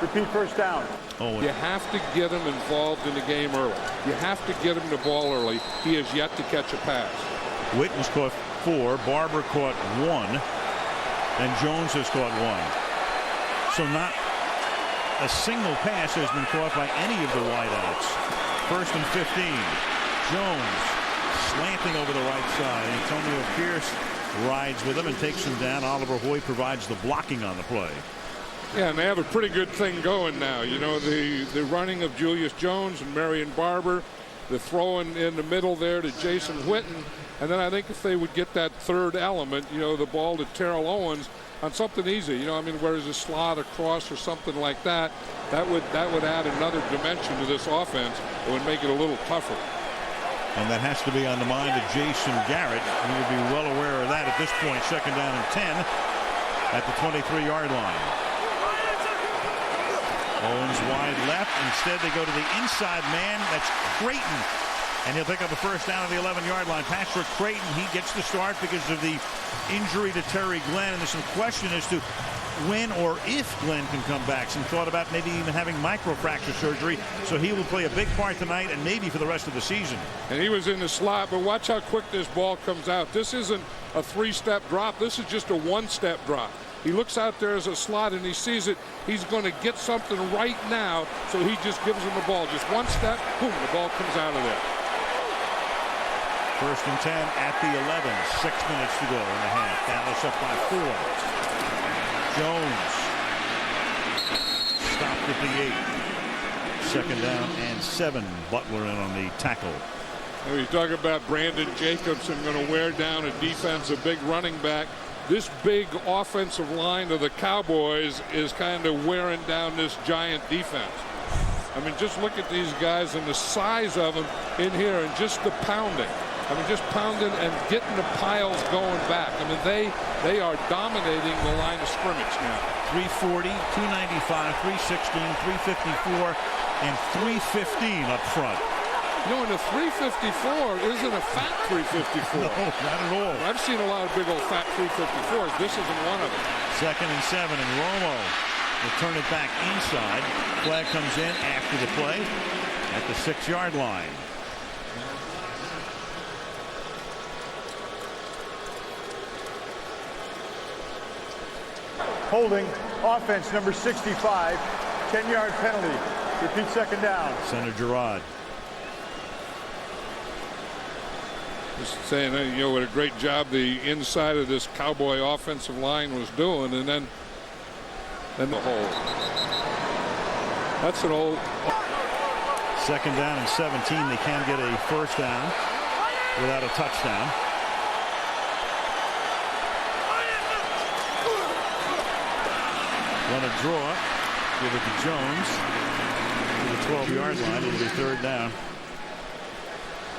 Repeat first down. You have to get him involved in the game early. You have to get him the ball early. He has yet to catch a pass. Witten's caught 4. Barber caught 1. And Jones has caught 1. So not a single pass has been caught by any of the wideouts. 1st and 15. Jones slanting over the right side. Antonio Pierce rides with him and takes him down. Oliver Hoy provides the blocking on the play. Yeah, and they have a pretty good thing going now. The running of Julius Jones and Marion Barber, the throwing in the middle there to Jason Witten, and then I think if they would get that third element, the ball to Terrell Owens on something easy, whereas a slot across or something like that, that would add another dimension to this offense. It would make it a little tougher. And that has to be on the mind of Jason Garrett. He would be well aware of that at this point. 2nd down and 10 at the 23-yard line. Owens wide left. Instead, they go to the inside man. That's Creighton. And he'll pick up a first down at the 11-yard line. Pass for Creighton. He gets the start because of the injury to Terry Glenn. And there's some question as to when or if Glenn can come back. Some thought about maybe even having microfracture surgery. So he will play a big part tonight and maybe for the rest of the season. And he was in the slot, but watch how quick this ball comes out. This isn't a 3-step drop. This is just a 1-step drop. He looks out there as a slot and he sees it. He's going to get something right now, so he just gives him the ball. Just 1 step, boom, the ball comes out of there. 1st and 10 at the 11. 6 minutes to go in the half. Dallas up by 4. Jones stopped at the 8. 2nd down and 7. Butler in on the tackle. Now you talk about Brandon Jacobson going to wear down a defense, a big running back. This big offensive line of the Cowboys is kind of wearing down this Giant defense. I mean, just look at these guys and the size of them in here and just the pounding. I mean, just pounding and getting the piles going back. I mean, they are dominating the line of scrimmage now. 340, 295, 316, 354, and 315 up front. You know, and the 354 isn't a fat 354. No, not at all. I've seen a lot of big old fat 354s. This isn't one of them. 2nd and 7, and Romo will turn it back inside. Flag comes in after the play at the 6-yard line. Holding, offense number 65, 10-yard penalty. Repeat 2nd down. Center Gerard. Just saying, you know, what a great job the inside of this Cowboy offensive line was doing, and then the hole. That's an old. 2nd down and 17. They can get a 1st down without a touchdown. Run a draw. Give it to Jones to the 12-yard line. It'll be 3rd down.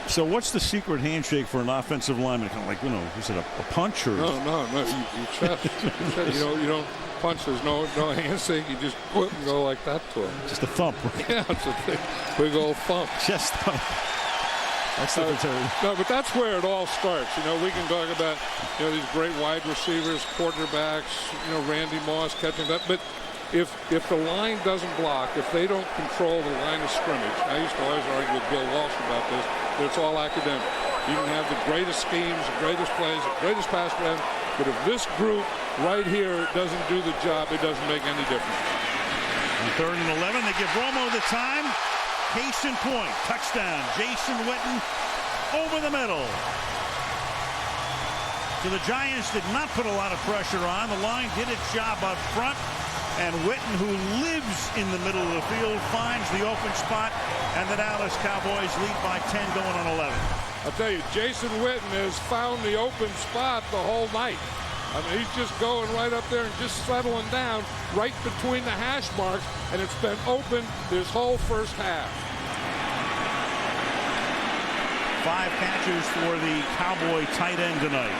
So what's the secret handshake for an offensive lineman? Kind of like, you know, is it a punch or? No. You chest. You don't punch. There's no handshake. You just quit and go like that to him. Just a thump. Right? Yeah, it's a big old thump. Chest thump. That's the return. No, but that's where it all starts. You know, we can talk about, you know, these great wide receivers, quarterbacks, you know, Randy Moss catching that. But if the line doesn't block, if they don't control the line of scrimmage, I used to always argue with Bill Walsh about this, but it's all academic. You can have the greatest schemes, the greatest plays, the greatest pass runs, but if this group right here doesn't do the job, it doesn't make any difference. On 3rd and 11, they give Romo the time. Case in point, touchdown, Jason Witten over the middle. So the Giants did not put a lot of pressure on. The line did its job up front. And Witten, who lives in the middle of the field, finds the open spot. And the Dallas Cowboys lead by 10 going on 11. I'll tell you, Jason Witten has found the open spot the whole night. I mean, he's just going right up there and just settling down right between the hash marks, and it's been open this whole first half. 5 catches for the Cowboy tight end tonight.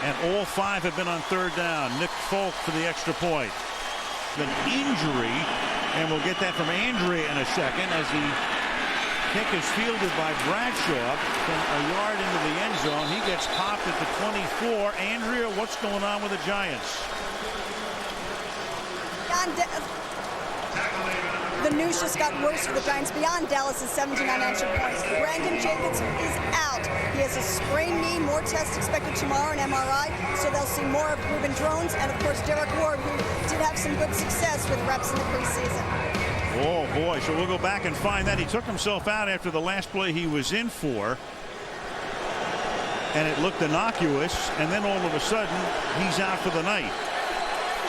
And all 5 have been on 3rd down. Nick Folk for the extra point. An injury, and we'll get that from Andrea in a second as the kick is fielded by Bradshaw from a yard into the end zone. He gets popped at the 24. Andrea, what's going on with the Giants? The news just got worse for the Giants beyond Dallas's 17 unanswered points. Brandon Jacobs is out. He has a sprained knee, more tests expected tomorrow, an MRI, so they'll see more of Reuben Drones and, of course, Derek Ward, who did have some good success with reps in the preseason. Oh, boy, so we'll go back and find that. He took himself out after the last play he was in for, and it looked innocuous, and then all of a sudden, he's out for the night.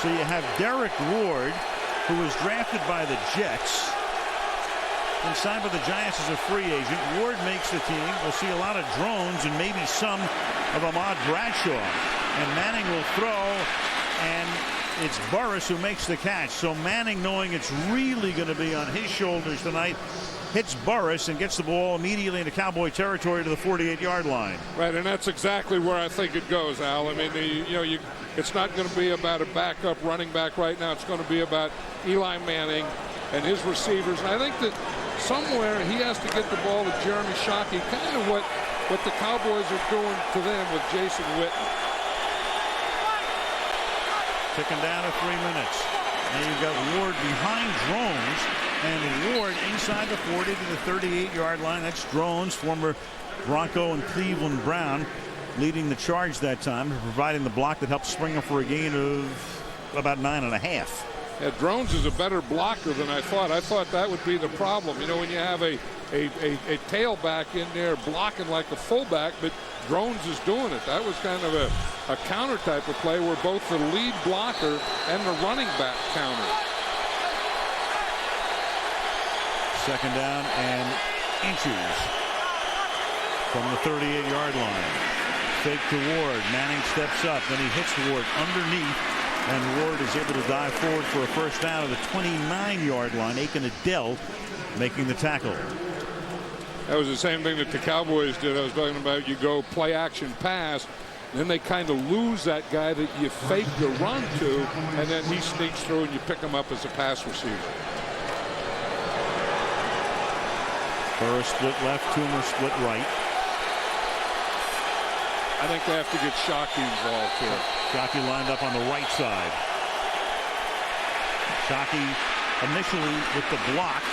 So you have Derek Ward, who was drafted by the Jets and signed by the Giants as a free agent. Ward makes the team. We'll see a lot of Drones and maybe some of Ahmad Bradshaw. And Manning will throw, and it's Burris who makes the catch. So Manning, knowing it's really going to be on his shoulders tonight, hits Burris and gets the ball immediately into Cowboy territory to the 48-yard line. Right, and that's exactly where I think it goes, Al. I mean, it's not going to be about a backup running back right now. It's going to be about Eli Manning and his receivers. And I think that somewhere he has to get the ball to Jeremy Shockey, kind of what the Cowboys are doing to them with Jason Witten. Ticking down to 3 minutes. Now you've got Ward behind Drones, and Ward inside the 40 to the 38-yard line. That's Drones, former Bronco and Cleveland Brown, leading the charge that time, providing the block that helped Springer for a gain of about 9.5. Yeah, Drones is a better blocker than I thought. I thought that would be the problem. You know, when you have a tailback in there blocking like a fullback, but Drones is doing it. That was kind of a counter type of play where both the lead blocker and the running back counter. 2nd down and inches from the 38-yard line. Fake to Ward. Manning steps up. Then he hits Ward underneath, and Ward is able to dive forward for a 1st down at the 29-yard line. Aiken Adele making the tackle. That was the same thing that the Cowboys did. I was talking about, you go play action pass. Then they kind of lose that guy that you fake the run to, and then he sneaks through and you pick him up as a pass receiver. Burris split left, Toomer split right. I think they have to get Shockey involved here. Shockey lined up on the right side. Shockey initially with the block,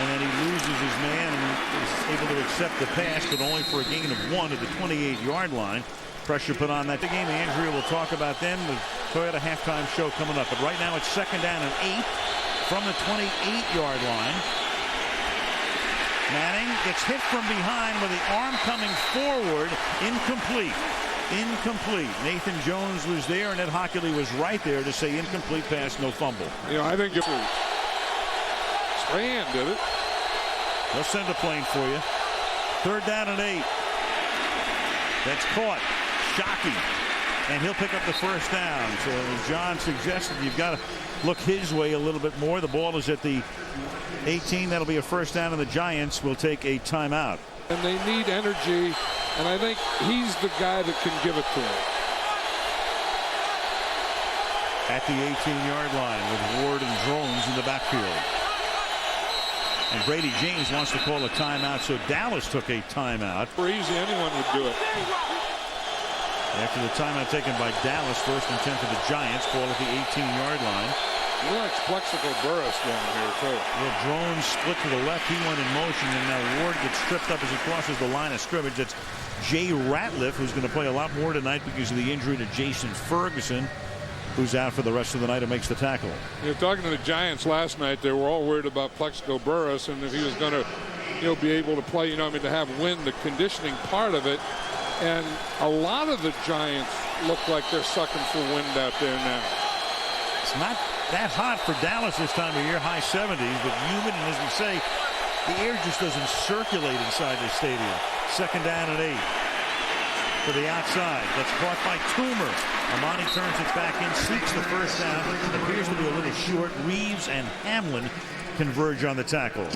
and then he loses his man and is able to accept the pass, but only for a gain of 1 at the 28-yard line. Pressure put on that game. Andrea will talk about them. The Toyota halftime show coming up. But right now it's 2nd down and 8 from the 28-yard line. Manning gets hit from behind with the arm coming forward. Incomplete. Incomplete. Nathan Jones was there, and Ed Hockley was right there to say incomplete pass, no fumble. You know, I think if Strahan did it. They'll send a plane for you. 3rd down and 8. That's caught. Shockey. And he'll pick up the 1st down. So as John suggested, you've got to look his way a little bit more. The ball is at the 18. That'll be a 1st down, and the Giants will take a timeout. And they need energy, and I think he's the guy that can give it to them. At the 18-yard line with Ward and Drones in the backfield. And Brady James wants to call a timeout, so Dallas took a timeout. For easy, anyone would do it. After the timeout taken by Dallas, 1st and 10 for the Giants. Ball at the 18-yard line. He likes Plexico Burris down here, too. Well, Drones split to the left. He went in motion, and now Ward gets tripped up as he crosses the line of scrimmage. That's Jay Ratliff, who's going to play a lot more tonight because of the injury to Jason Ferguson, who's out for the rest of the night and makes the tackle. You're talking to the Giants last night. They were all worried about Plexico Burris and if he was going to, be able to play, to have wind, the conditioning part of it. And a lot of the Giants look like they're sucking for wind out there now. It's not that hot for Dallas this time of year, high 70s, but humid, and as we say, the air just doesn't circulate inside the stadium. 2nd down and 8 to the outside. That's caught by Toomer. Amani turns it back in, seeks the 1st down. It appears to be a little short. Reeves and Hamlin converge on the tackle.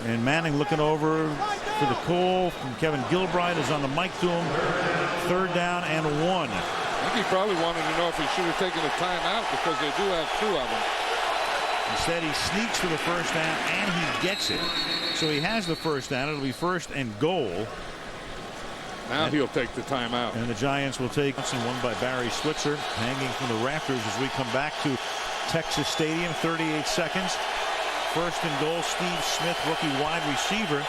And Manning looking over for the call from Kevin Gilbride is on the mic to him. 3rd down and 1. I think he probably wanted to know if he should have taken a timeout because they do have 2 of them. Instead, he sneaks for the 1st down and he gets it. So he has the 1st down. It'll be 1st and goal. Now he'll take the timeout. And the Giants will take one by Barry Switzer, hanging from the rafters as we come back to Texas Stadium. 38 seconds. 1st and goal. Steve Smith, rookie wide receiver,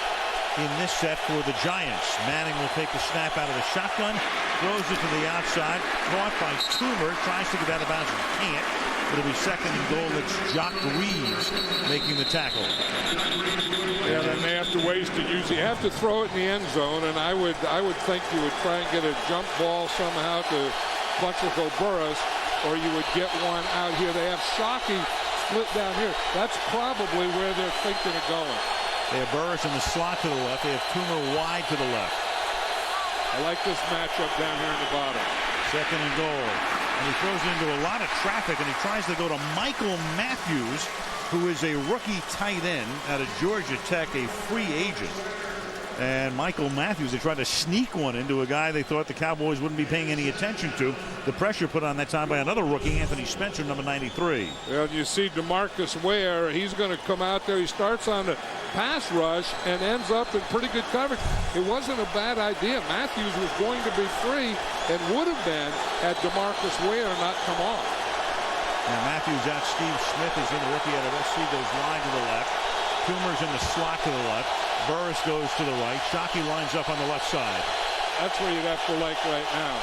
in this set for the Giants. Manning will take the snap out of the shotgun, throws it to the outside, caught by Toomer, tries to get out of bounds and can't. It'll be 2nd and goal. It's Jock Reeves making the tackle. Yeah, they may have to waste it. You have to throw it in the end zone, and I would think you would try and get a jump ball somehow to Plexico Burris, or you would get one out here. They have Shockey split down here. That's probably where they're thinking of going. They have Burris in the slot to the left. They have Toomer wide to the left. I like this matchup down here in the bottom. 2nd and goal. And he throws into a lot of traffic, and he tries to go to Michael Matthews, who is a rookie tight end out of Georgia Tech, a free agent. And Michael Matthews, they tried to sneak one into a guy they thought the Cowboys wouldn't be paying any attention to. The pressure put on that time by another rookie, Anthony Spencer, number 93. Well, you see DeMarcus Ware. He's going to come out there. He starts on the pass rush and ends up in pretty good coverage. It wasn't a bad idea. Matthews was going to be free and would have been had DeMarcus Ware not come off. And Matthews out. Steve Smith is in, the rookie out of SC, goes wide to the left. Toomer's in the slot to the left. Burris goes to the right. Shockey lines up on the left side. That's where you'd have to like right now.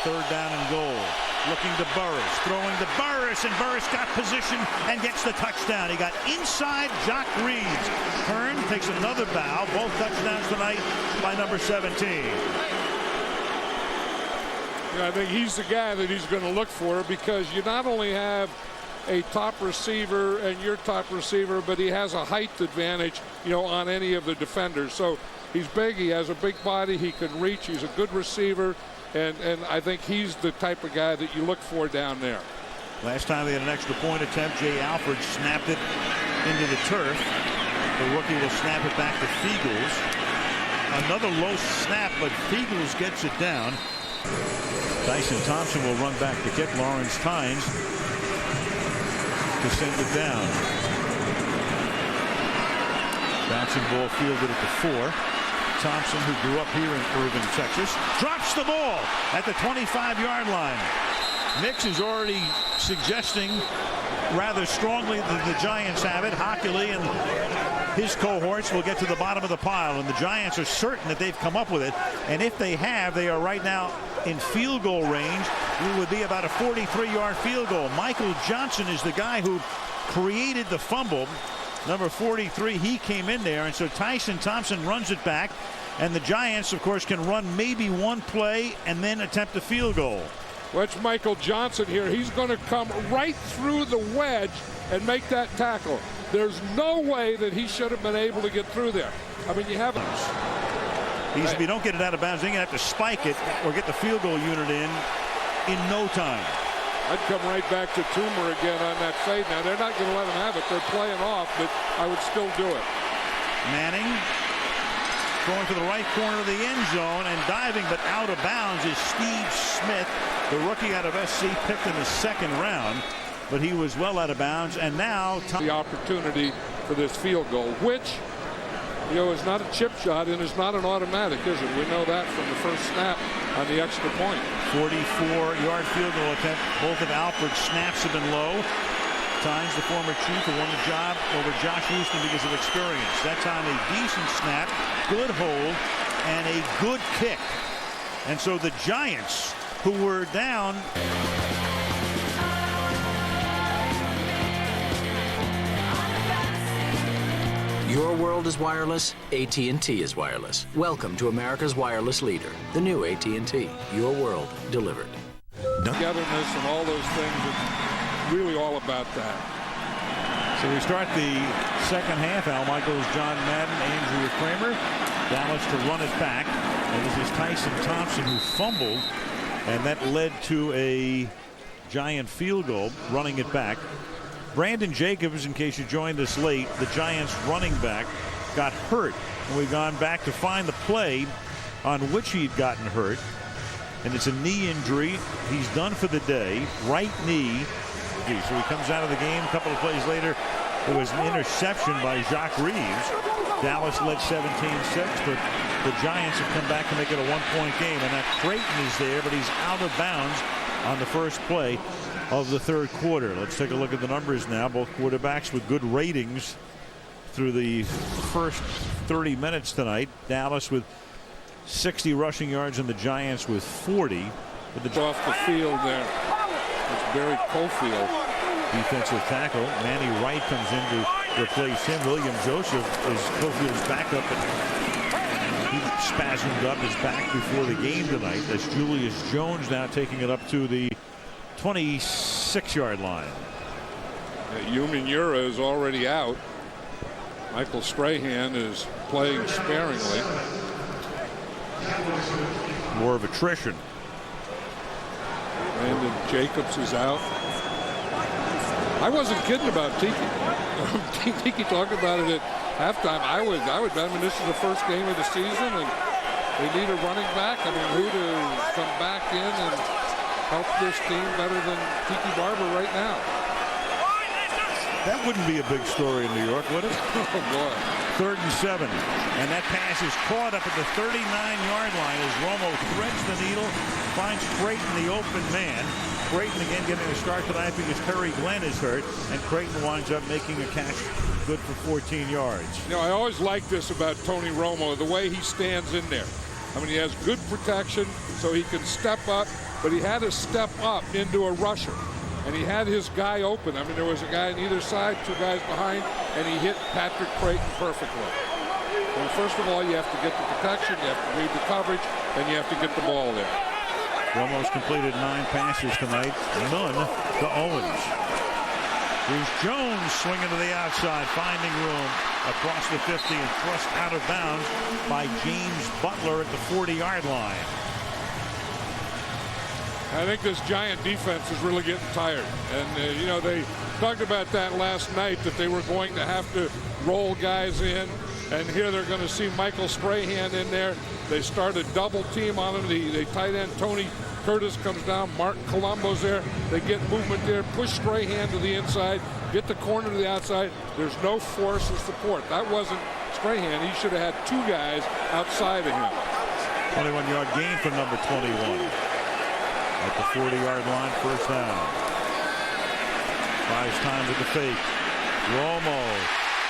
3rd down and goal. Looking to Burris. Throwing to Burris, and Burris got position and gets the touchdown. He got inside Jock Reeves. Hearn takes another bow. Both touchdowns tonight by number 17. I think he's the guy that he's going to look for because you not only have a top receiver and your top receiver, but he has a height advantage, on any of the defenders. So he's big. He has a big body. He can reach. He's a good receiver. And I think he's the type of guy that you look for down there. Last time they had an extra point attempt, Jay Alford snapped it into the turf. The rookie will snap it back to Fiegels. Another low snap, but Feagles gets it down. Tyson Thompson will run back to kick. Lawrence Tynes to send it down. Bouncing ball fielded at the 4. Thompson, who grew up here in Irving, Texas, drops the ball at the 25-yard line. Mix is already suggesting rather strongly that the Giants have it. Hockley and his cohorts will get to the bottom of the pile, and the Giants are certain that they've come up with it. And if they have, they are right now in field goal range. It would be about a 43-yard field goal. Michael Johnson is the guy who created the fumble. Number 43, he came in there, and so Tyson Thompson runs it back, and the Giants, of course, can run maybe one play and then attempt a field goal. Watch Michael Johnson here. He's going to come right through the wedge and make that tackle. There's no way that he should have been able to get through there. I mean, you haven't. If you don't get it out of bounds, you're going to have to spike it or get the field goal unit in no time. I'd come right back to Toomer again on that fade. Now, they're not going to let him have it. They're playing off, but I would still do it. Manning going to the right corner of the end zone and diving, but out of bounds is Steve Smith, the rookie out of SC, picked in the second round, but he was well out of bounds. And now the opportunity for this field goal, which, you know, is not a chip shot and is not an automatic, is it? We know that from the first snap on the extra point. 44-yard field goal attempt. Both of Alford's snaps have been low. Tynes, the former chief, who won the job over Josh Houston because of experience. That time a decent snap, good hold, and a good kick. And so the Giants, who were down. Your world is wireless, AT&T is wireless. Welcome to America's wireless leader, the new AT&T. Your world delivered. Togetherness and all those things are really all about that. So we start the second half. Al Michaels, John Madden, Andrew Kramer. Dallas to run it back. And this is Tyson Thompson who fumbled, and that led to a Giant field goal, running it back. Brandon Jacobs, in case you joined us late, the Giants running back, got hurt. And we've gone back to find the play on which he'd gotten hurt. And it's a knee injury. He's done for the day. Right knee. So he comes out of the game. A couple of plays later, it was an interception by Jacques Reeves. Dallas led 17-6, but the Giants have come back to make it a one-point game. And that Creighton is there, but he's out of bounds on the first play of the third quarter. Let's take a look at the numbers now. Both quarterbacks with good ratings through the first 30 minutes tonight. Dallas with 60 rushing yards and the Giants with 40. But the off the field there. It's Barry Cofield. Defensive tackle. Manny Wright comes in to replace him. William Joseph is Cofield's backup, and he spasmed up his back before the game tonight. That's Julius Jones now taking it up to the 26-yard line. Umanura is already out. Michael Strahan is playing sparingly. More of attrition. Brandon Jacobs is out. I wasn't kidding about Tiki. Tiki talked about it at halftime. I would bet him this is the first game of the season, and they need a running back. I mean, who to come back in and help this team better than Tiki Barber right now? That wouldn't be a big story in New York, would it? Oh, boy. 3rd and 7. And that pass is caught up at the 39-yard line as Romo threads the needle, finds Creighton, the open man. Creighton again getting a start tonight because Terry Glenn is hurt, and Creighton winds up making a catch good for 14 yards. You know, I always like this about Tony Romo, the way he stands in there. I mean, he has good protection, so he can step up, but he had to step up into a rusher. And he had his guy open. I mean, there was a guy on either side, two guys behind, and he hit Patrick Creighton perfectly. Well, first of all, you have to get the protection, you have to read the coverage, and you have to get the ball there. Romo's completed 9 passes tonight, none to Owens. Here's Jones swinging to the outside, finding room across the 50 and thrust out of bounds by James Butler at the 40-yard line. I think this Giant defense is really getting tired. And, you know, they talked about that last night, that they were going to have to roll guys in. And here they're going to see Michael Strahan in there. They start a double team on him. The tight end, Tony Curtis, comes down. Martin Colombo's there. They get movement there. Push Strahan to the inside. Get the corner to the outside. There's no force of support. That wasn't Strahan. He should have had 2 guys outside of him. 21-yard gain for number 21. At the 40-yard line, first down. Buys time with the fake. Romo.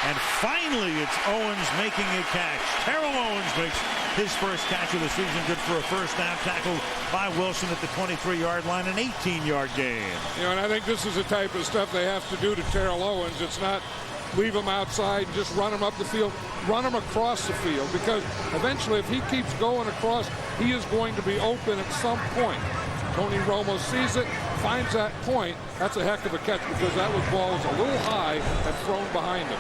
And finally, it's Owens making a catch. Terrell Owens makes his first catch of the season. Good for a first down, tackled by Wilson at the 23-yard line, an 18-yard gain. You know, and I think this is the type of stuff they have to do to Terrell Owens. It's not leave him outside and just run him up the field. Run him across the field, because eventually if he keeps going across, he is going to be open at some point. Tony Romo sees it, finds that point. That's a heck of a catch, because that ball was a little high and thrown behind him.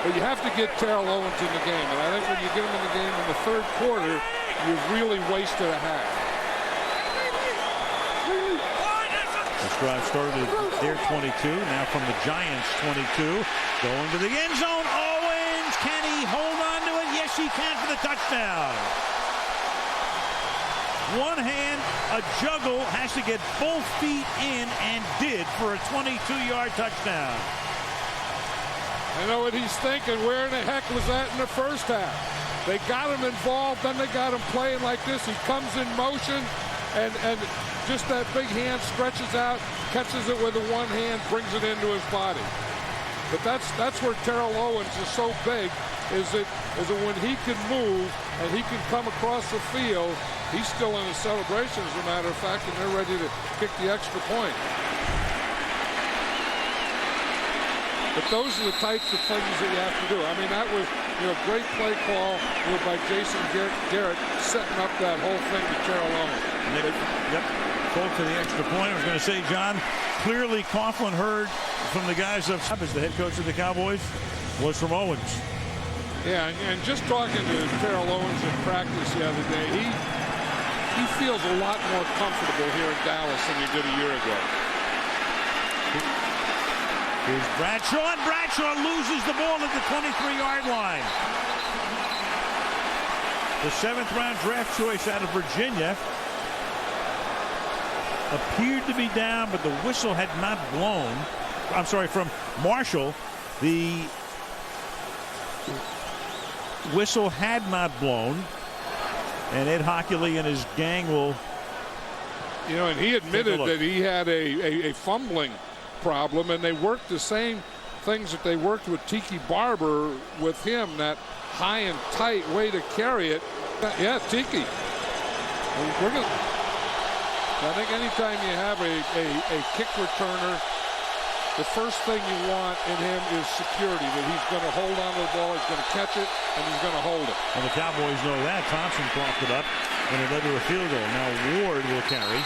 But you have to get Terrell Owens in the game, and I think when you get him in the game in the 3rd quarter, you've really wasted a half. This drive started at their 22, now from the Giants' 22, going to the end zone. Owens, can he hold on to it? Yes, he can for the touchdown. One hand, a juggle, has to get both feet in, and did for a 22-yard touchdown. I know what he's thinking. Where in the heck was that in the first half? They got him involved, then they got him playing like this. He comes in motion, and just that big hand stretches out, catches it with the one hand, brings it into his body. But that's where Terrell Owens is so big, is that when he can move and he can come across the field, he's still in a celebration, as a matter of fact, and they're ready to kick the extra point. But those are the types of things that you have to do. I mean, that was, great play call by Jason Garrett, setting up that whole thing to Terrell Owens. Yep, full to the extra point. I was going to say, John, clearly Coughlin heard from the guys up as the head coach of the Cowboys was from Owens. Yeah, and just talking to Terrell Owens in practice the other day, he feels a lot more comfortable here in Dallas than he did a year ago. Here's Bradshaw, and Bradshaw loses the ball at the 23-yard line. The 7th-round draft choice out of Virginia appeared to be down, but the whistle had not blown. I'm sorry, from Marshall, the whistle had not blown, and Ed Hockley and his gang will. And he admitted that he had a fumbling problem, and they worked the same things that they worked with Tiki Barber with him, that high and tight way to carry it. Yeah, Tiki. I think anytime you have a kick returner, the first thing you want in him is security, that he's going to hold on to the ball, he's going to catch it, and he's going to hold it. And the Cowboys know that. Thompson coughed it up, and it led to a field goal. Now Ward will carry.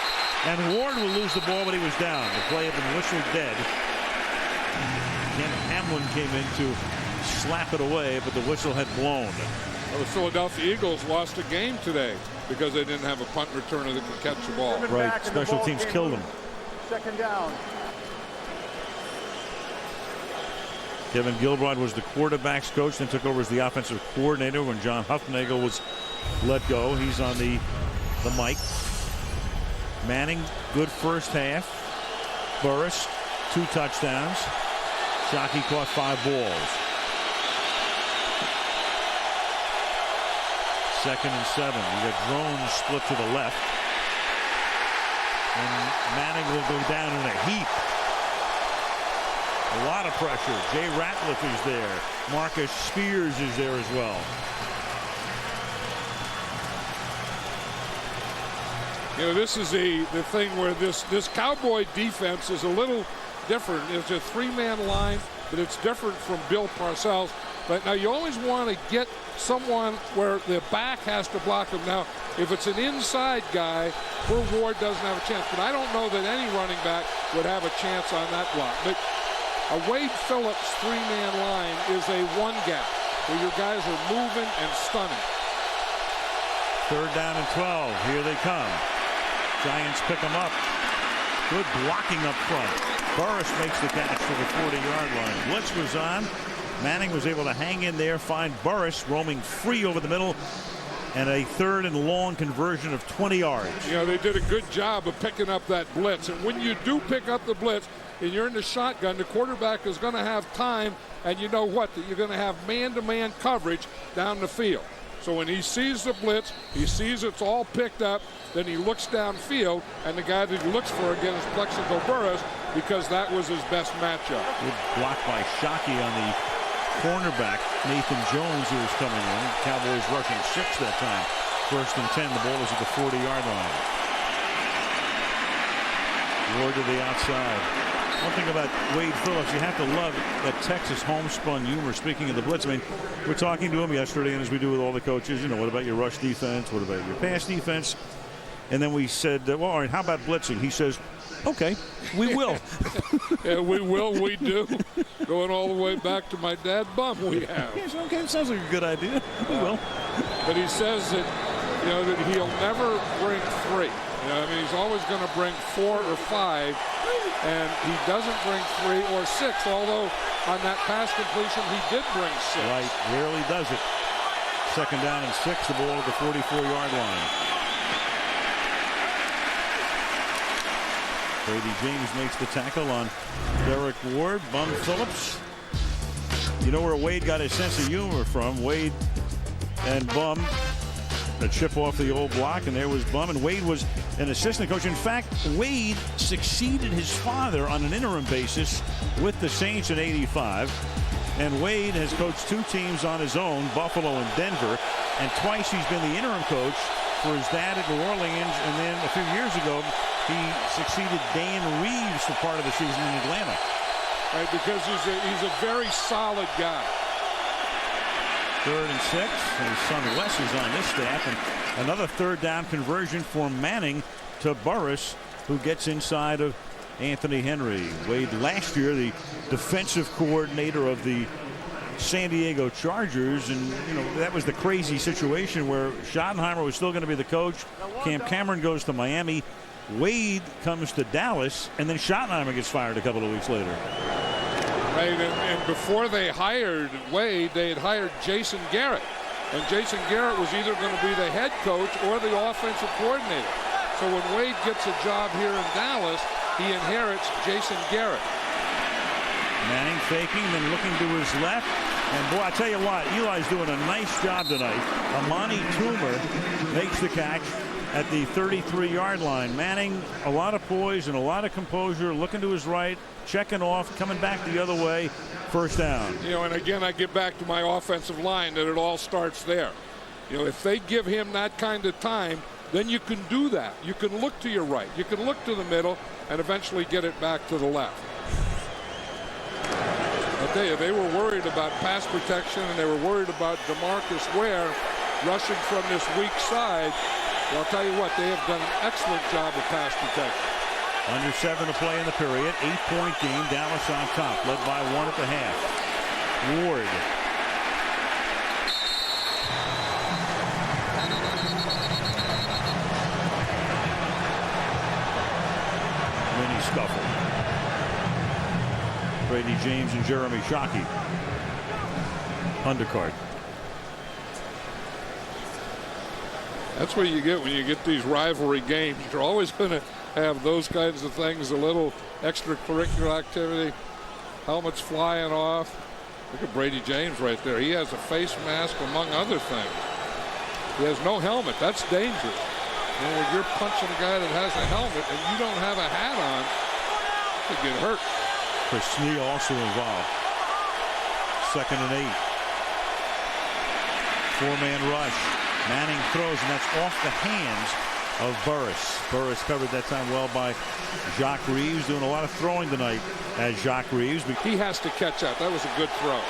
And Ward will lose the ball, but he was down. The play had been whistled dead. Again, Hamlin came in to slap it away, but the whistle had blown. Well, the Philadelphia Eagles lost a game today because they didn't have a punt returner that could catch the ball. Right, special teams killed them. 2nd down. Kevin Gilbride was the quarterback's coach, then took over as the offensive coordinator when John Huffnagel was let go. He's on the mic. Manning, good first half. Burris, 2 touchdowns. Shockey caught 5 balls. 2nd and 7. You got Drones split to the left. And Manning will go down in a heap. A lot of pressure. Jay Ratliff is there. Marcus Spears is there as well. This is the thing where this Cowboy defense is a little different. It's a 3-man line, but it's different from Bill Parcells. But now you always want to get someone where the back has to block him. Now, if it's an inside guy, poor Ward doesn't have a chance. But I don't know that any running back would have a chance on that block. But a Wade Phillips 3-man line is a 1-gap where your guys are moving and stunning. 3rd down and 12. Here they come. Giants pick them up. Good blocking up front. Burris makes the catch to the 40-yard line. Blitz was on. Manning was able to hang in there, find Burris roaming free over the middle, and a 3rd and long conversion of 20 yards. You know, they did a good job of picking up that blitz. And when you do pick up the blitz and you're in the shotgun, the quarterback is going to have time, and you know what? That you're going to have man-to-man coverage down the field. So when he sees the blitz, he sees it's all picked up, then he looks downfield, and the guy that he looks for again is Plexico Burris, because that was his best matchup. Good block by Shockey on the cornerback, Nathan Jones, who was coming in. Cowboys rushing 6 that time. 1st and 10. The ball is at the 40-yard line. Ward to the outside. One thing about Wade Phillips, you have to love that Texas homespun humor. Speaking of the blitz, I mean, we're talking to him yesterday, and as we do with all the coaches, you know, what about your rush defense? What about your pass defense? And then we said, well, all right, how about blitzing? He says, okay, we will. Yeah, we will, we do. Going all the way back to my dad bum we have. Yes, okay, it sounds like a good idea. We will. But he says that, you know, that he'll never bring 3. You know, I mean, he's always going to bring 4 or 5, and he doesn't bring 3 or 6, although on that pass completion he did bring 6. Right, rarely does it. 2nd down and 6, the ball at the 44-yard line. Brady James makes the tackle on Derek Ward. Bum Phillips. You know where Wade got his sense of humor from. Wade and Bum, a chip off the old block, and there was Bum, and Wade was an assistant coach. In fact, Wade succeeded his father on an interim basis with the Saints in '85, and Wade has coached 2 teams on his own, Buffalo and Denver, and twice he's been the interim coach for his dad at New Orleans, and then a few years ago he succeeded Dan Reeves for part of the season in Atlanta. Right, because he's a very solid guy. 3rd and 6, and his son Wes is on this staff, and another 3rd down conversion for Manning to Burris, who gets inside of Anthony Henry. Wade last year the defensive coordinator of the San Diego Chargers, and you know that was the crazy situation where Schottenheimer was still going to be the coach. Cam Cameron goes to Miami. Wade comes to Dallas, and then Schottenheimer gets fired a couple of weeks later. Right, and before they hired Wade, they had hired Jason Garrett. And Jason Garrett was either going to be the head coach or the offensive coordinator. So when Wade gets a job here in Dallas, he inherits Jason Garrett. Manning faking, then looking to his left. And boy, I tell you what, Eli's doing a nice job tonight. Amani Toomer makes the catch at the 33-yard line. Manning, a lot of poise and a lot of composure, looking to his right, checking off, coming back the other way, 1st down. You know, and again, I get back to my offensive line that it all starts there. You know, if they give him that kind of time, then you can do that. You can look to your right, you can look to the middle, and eventually get it back to the left. I tell you, they were worried about pass protection, and they were worried about DeMarcus Ware rushing from this weak side. Well, I'll tell you what, they have done an excellent job of pass protection. Under 7 to play in the period. 8-point game. Dallas on top, led by 1 at the half. Ward. Mini scuffle. Brady James and Jeremy Shockey. Undercard. That's what you get when you get these rivalry games. You're always going to have those kinds of things, a little extracurricular activity, helmets flying off. Look at Brady James right there. He has a face mask, among other things. He has no helmet. That's dangerous. You know, when you're punching a guy that has a helmet and you don't have a hat on, you could get hurt. Chris Snee also involved. 2nd and 8. 4-man rush. Manning throws, and that's off the hands of Burris. Burris covered that time well by Jacques Reeves, doing a lot of throwing tonight as Jacques Reeves. He has to catch up. That was a good throw.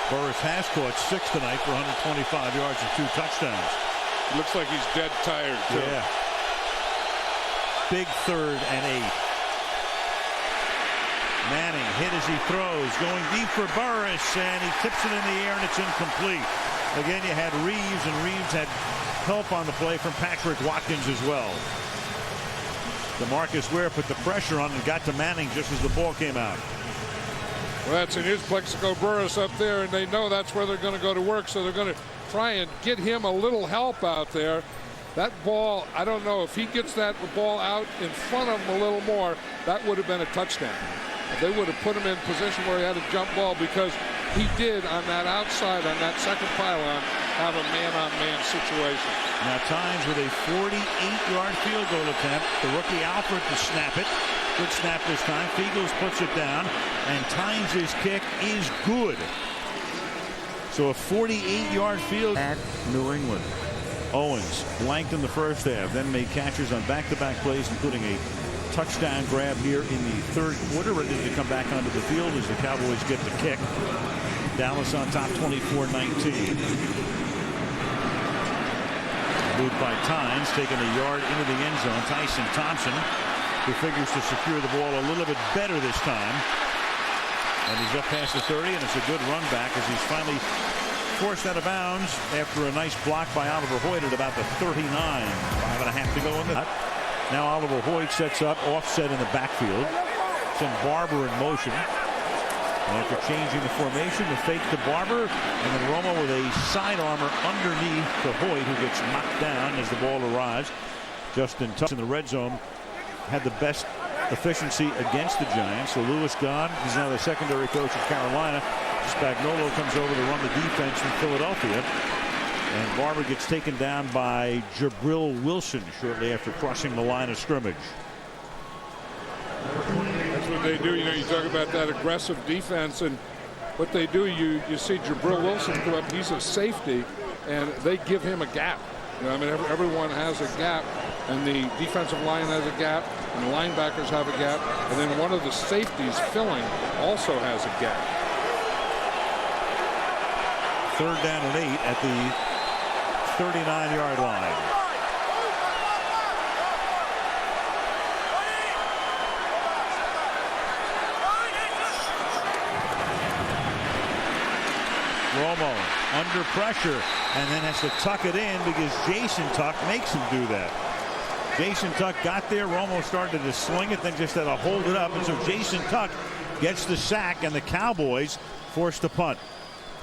Burris has caught 6 tonight for 125 yards and 2 touchdowns. Looks like he's dead tired, too. Yeah. Big 3rd and 8. Manning hit as he throws, going deep for Burris, and he tips it in the air, and it's incomplete. Again, you had Reeves, and Reeves had help on the play from Patrick Watkins as well. DeMarcus Ware put the pressure on and got to Manning just as the ball came out. Well, that's in his Plexico Burris up there, and they know that's where they're going to go to work, so they're going to try and get him a little help out there. That ball, I don't know, if he gets that ball out in front of him a little more, that would have been a touchdown. They would have put him in position where he had a jump ball, because he did on that outside, on that second pylon, have a man-on-man situation. Now Tynes with a 48-yard field goal attempt. The rookie Alford to snap it. Good snap this time. Fiegels puts it down, and Tynes' kick is good. So a 48-yard field at New England. Owens blanked in the first half, then made catches on back-to-back plays, including a touchdown grab here in the third quarter, ready to come back onto the field as the Cowboys get the kick. Dallas on top 24-19. Moved by Tynes, taking a yard into the end zone. Tyson Thompson, who figures to secure the ball a little bit better this time. And he's up past the 30, and it's a good run back as he's finally forced out of bounds after a nice block by Oliver Hoyt at about the 39. 5.5 to go in the. Now Oliver Hoyt sets up, offset in the backfield. Send Barber in motion. And after changing the formation, the fake to Barber, and then Romo with a side armor underneath to Hoyt, who gets knocked down as the ball arrives. Justin Tuck in the red zone had the best efficiency against the Giants. So Lewis gone. He's now the secondary coach of Carolina. Spagnuolo comes over to run the defense from Philadelphia. And Barber gets taken down by Jabril Wilson shortly after crossing the line of scrimmage. That's what they do. You know, you talk about that aggressive defense, and what they do, you see Jabril Wilson come up. He's a safety, and they give him a gap. You know, I mean, everyone has a gap, and the defensive line has a gap, and the linebackers have a gap, and then one of the safeties, filling, also has a gap. Third down and 8 at the 39-yard line. Romo under pressure and then has to tuck it in because Jason Tuck makes him do that. Jason Tuck got there. Romo started to sling it, then just had to hold it up. And so Jason Tuck gets the sack, and the Cowboys forced to punt.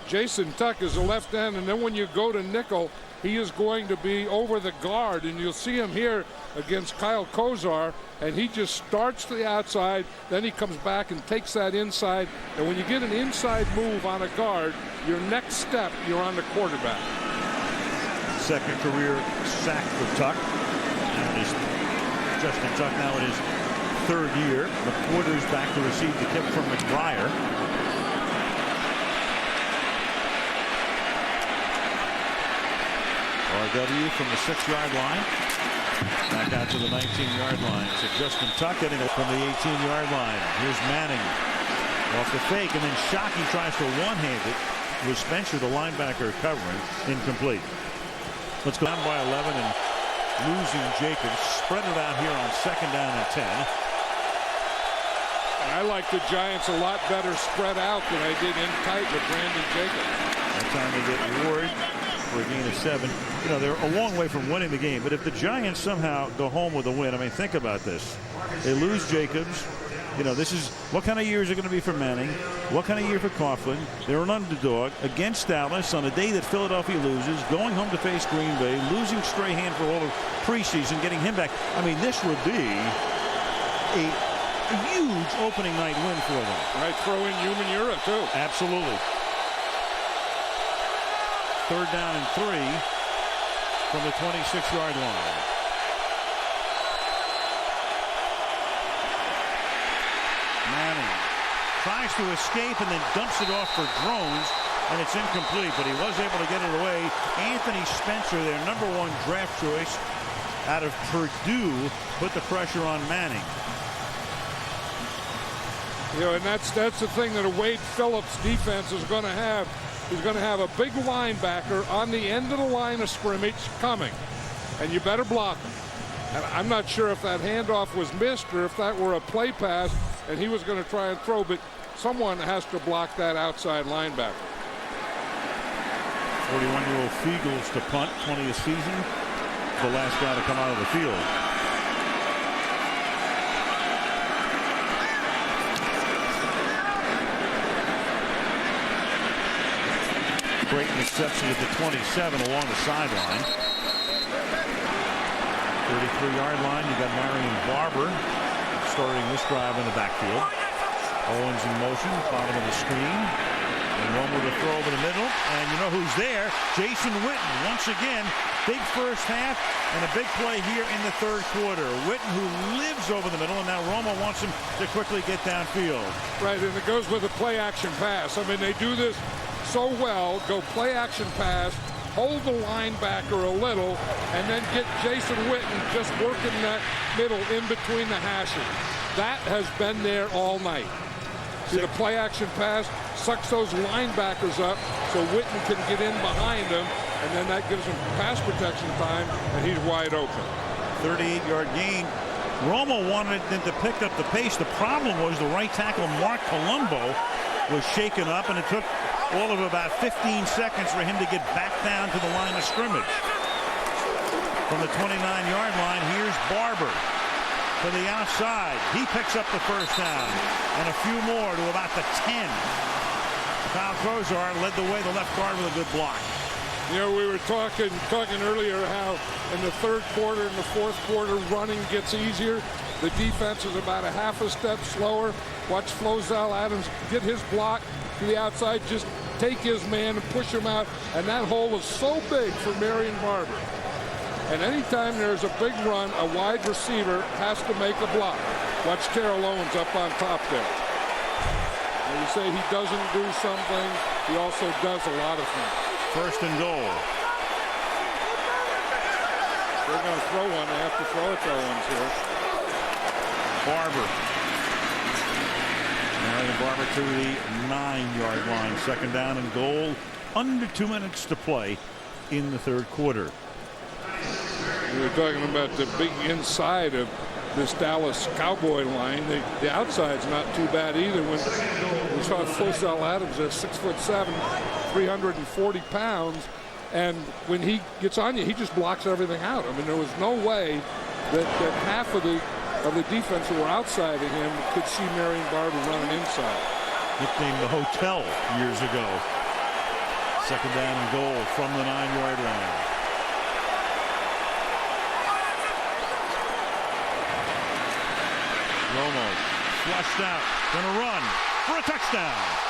Jason Tuck is a left end, and then when you go to nickel, he is going to be over the guard, and you'll see him here against Kyle Kozar, and he just starts to the outside, then he comes back and takes that inside, and when you get an inside move on a guard, your next step, you're on the quarterback. Second career sack for Tuck. Justin Tuck now in his third year. McQuarters back to receive the kick from McBriar. RW from the 6-yard line. Back out to the 19-yard line. So Justin Tuck getting it from the 18-yard line. Here's Manning off the fake, and then Shockey tries to one-hand it with Spencer, the linebacker, covering. Incomplete. Let's go down by 11 and losing Jacobs. Spread it out here on 2nd down and 10. I like the Giants a lot better spread out than I did in tight with Brandon Jacobs. That time they get Ward for a gain of 7. You know, they're a long way from winning the game, but if the Giants somehow go home with a win, I mean, think about this. They lose Jacobs. You know, this is what kind of year is it going to be for Manning? What kind of year for Coughlin? They're an underdog against Dallas on a day that Philadelphia loses, going home to face Green Bay, losing Strahan for all of preseason, getting him back. I mean, this would be a huge opening night win for them. I throw in Umanura, too. Absolutely. 3rd down and 3 from the 26-yard line. Manning tries to escape and then dumps it off for Drones, and it's incomplete, but he was able to get it away. Anthony Spencer, their #1 draft choice out of Purdue, put the pressure on Manning. You know, and that's the thing that a Wade Phillips defense is going to have. He's going to have a big linebacker on the end of the line of scrimmage coming, and you better block him. And I'm not sure if that handoff was missed or if that were a play pass and he was going to try and throw, but someone has to block that outside linebacker. 41-year-old Fiegels to punt, 20th season. The last guy to come out of the field. Creighton accepts it at the 27 along the sideline. 33-yard line. You got Marion Barber starting this drive in the backfield. Owens in motion, bottom of the screen. And Romo to throw over the middle. And you know who's there? Jason Witten. Once again, big first half and a big play here in the third quarter. Witten, who lives over the middle, and now Romo wants him to quickly get downfield. Right, and it goes with a play-action pass. I mean, they do this so well. Go play-action pass, hold the linebacker a little, and then get Jason Witten just working that middle in between the hashes. That has been there all night. See the play-action pass, sucks those linebackers up so Witten can get in behind them, and then that gives him pass protection time, and he's wide open. 38-yard gain. Romo wanted them to pick up the pace. The problem was the right tackle, Mark Colombo, was shaken up, and it took all of about 15 seconds for him to get back down to the line of scrimmage. From the 29-yard line, here's Barber to the outside. He picks up the first down, and a few more to about the 10. Kyle Kozar led the way, the left guard with a good block. You know, we were talking earlier how in the third quarter and the fourth quarter running gets easier. The defense is about a half a step slower. Watch Flozell Adams get his block to the outside, just take his man and push him out. And that hole is so big for Marion Barber. And anytime there's a big run, a wide receiver has to make a block. Watch Terrell Owens up on top there. When you say he doesn't do something, he also does a lot of things. First and goal. They're going to throw one. They have to throw it to Owens here. Barber. Marion Barber to the 9-yard line. Second down and goal. Under 2 minutes to play in the third quarter. We were talking about the big inside of this Dallas Cowboy line. The outside's not too bad either. When we saw Flozell Adams at 6'7", 340 pounds, and when he gets on you, he just blocks everything out. I mean, there was no way that half of the defense who were outside of him could see Marion Barber running inside. Nicknamed the Hotel years ago. Second down and goal from the 9-yard line. Romo flushed out, gonna run for a touchdown.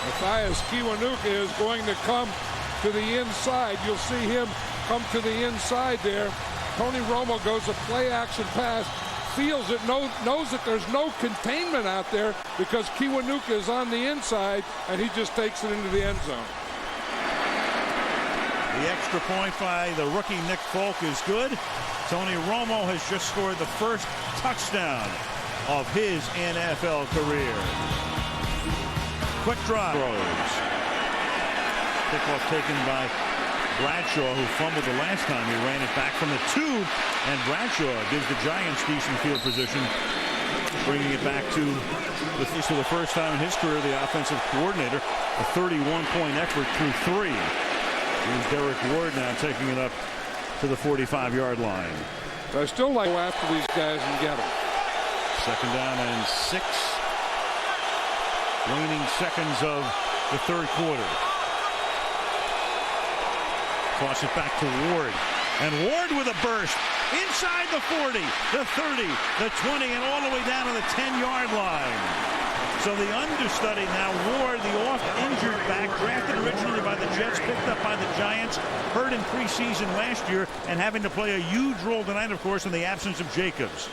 Matthias Kiwanuka is going to come to the inside. You'll see him come to the inside there. Tony Romo goes a play action pass, feels it, knows that there's no containment out there because Kiwanuka is on the inside, and he just takes it into the end zone. The extra point by the rookie Nick Folk is good. Tony Romo has just scored the first touchdown of his NFL career. Quick drive. Kickoff taken by Bradshaw, who fumbled the last time. He ran it back from the 2, and Bradshaw gives the Giants decent field position, bringing it back to the first time in his career, the offensive coordinator, a 31-point effort through 3. Here's Derek Ward now taking it up to the 45-yard line. I still like to go after these guys and get them. Second down and 6. Waning seconds of the third quarter. Toss it back to Ward. And Ward with a burst inside the 40, the 30, the 20, and all the way down to the 10-yard line. So the understudy now, Ward, the oft-injured back, drafted originally by the Jets, picked up by the Giants, hurt in preseason last year, and having to play a huge role tonight, of course, in the absence of Jacobs.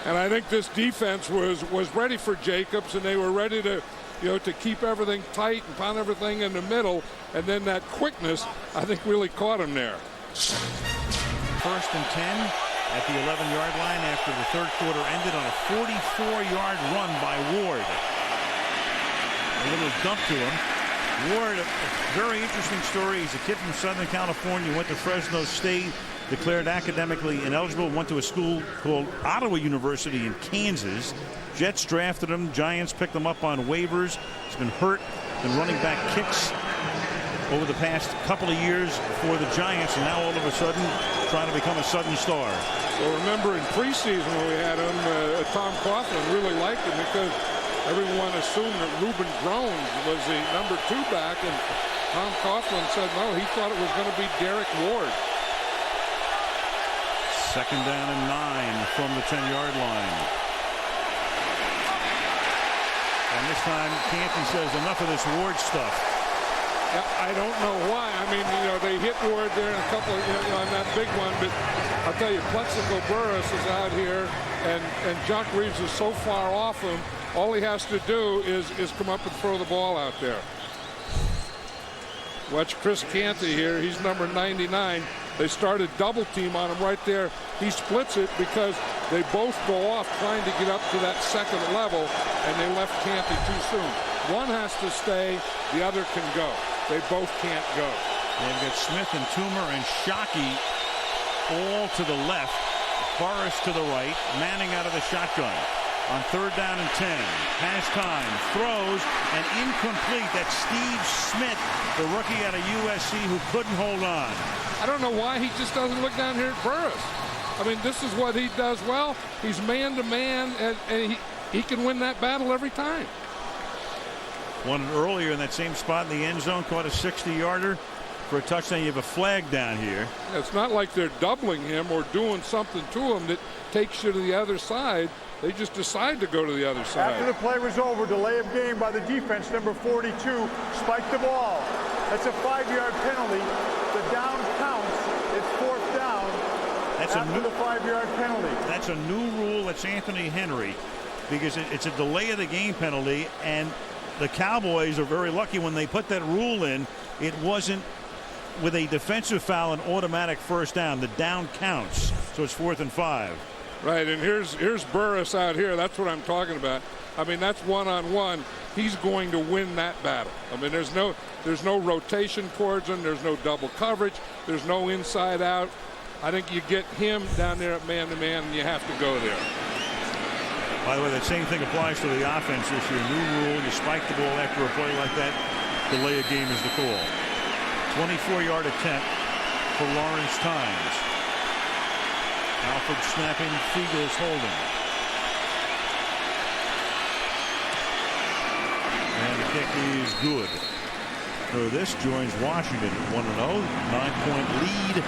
And I think this defense was ready for Jacobs, and they were ready to, to keep everything tight and pound everything in the middle. And then that quickness, I think, really caught him there. First and 10 at the 11-yard line after the third quarter ended on a 44-yard run by Ward. A little dump to him. Ward, a very interesting story. He's a kid from Southern California, went to Fresno State, declared academically ineligible, went to a school called Ottawa University in Kansas. Jets drafted him. Giants picked him up on waivers. He's been hurt, been running back kicks over the past couple of years for the Giants, and now all of a sudden trying to become a sudden star. Well, remember in preseason when we had him, Tom Coughlin really liked him because everyone assumed that Reuben Jones was the number 2 back, and Tom Coughlin said no, he thought it was going to be Derek Ward. 2nd down and 9 from the 10-yard line. And this time, Canty says enough of this Ward stuff. I don't know why. I mean, they hit Ward there in a couple of, on that big one, but I'll tell you, Plexico Burress is out here, and Jock Reeves is so far off him, all he has to do is come up and throw the ball out there. Watch Chris Canty here. He's number 99. They started double team on him right there. He splits it because they both go off trying to get up to that second level, and they left Canty too soon. One has to stay, the other can go. They both can't go. They've got Smith and Toomer and Shockey all to the left. Forrest to the right. Manning out of the shotgun. On 3rd down and 10. Has time. Throws and incomplete. That's Steve Smith, the rookie out of USC who couldn't hold on. I don't know why he just doesn't look down here at Burress. I mean, this is what he does well. He's man-to-man, and he can win that battle every time. One earlier in that same spot in the end zone, caught a 60-yarder for a touchdown. You have a flag down here. It's not like they're doubling him or doing something to him that takes you to the other side. They just decide to go to the other side. After the play was over, delay of game by the defense, number 42, spiked the ball. That's a 5-yard penalty. The down counts. It's 4th down. That's after the 5-yard penalty. That's a new rule. That's Anthony Henry, because it's a delay of the game penalty, and the Cowboys are very lucky when they put that rule in. It wasn't with a defensive foul, an automatic 1st down. The down counts, so it's 4th and 5. Right, and here's Burress out here. That's what I'm talking about. I mean, that's one-on-one. He's going to win that battle. I mean, there's no rotation towards him. There's no double coverage. There's no inside out. I think you get him down there at man-to-man, and you have to go there. By the way, that same thing applies to the offense this year. New rule: you spike the ball after a play like that. Delay of game is the call. 24-yard attempt for Lawrence Tynes. Alford snapping, Fiegel's holding. And the kick is good. So this joins Washington at 1-0. 9-point lead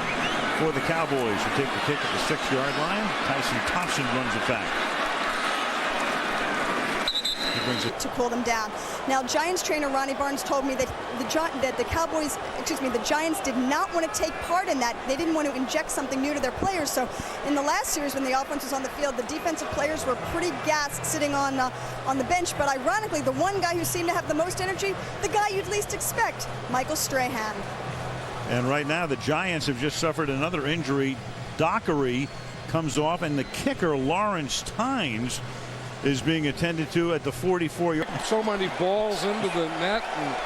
for the Cowboys, who take the kick at the 6-yard line. Tyson Thompson runs it back. To pull them down. Now, Giants trainer Ronnie Barnes told me that the Giants did not want to take part in that. They didn't want to inject something new to their players. So in the last series when the offense was on the field, the defensive players were pretty gassed sitting on the bench. But ironically, the one guy who seemed to have the most energy, the guy you'd least expect, Michael Strahan. And right now the Giants have just suffered another injury. Dockery comes off, and the kicker Lawrence Tynes is being attended to at the 44-yard. So many balls into the net, and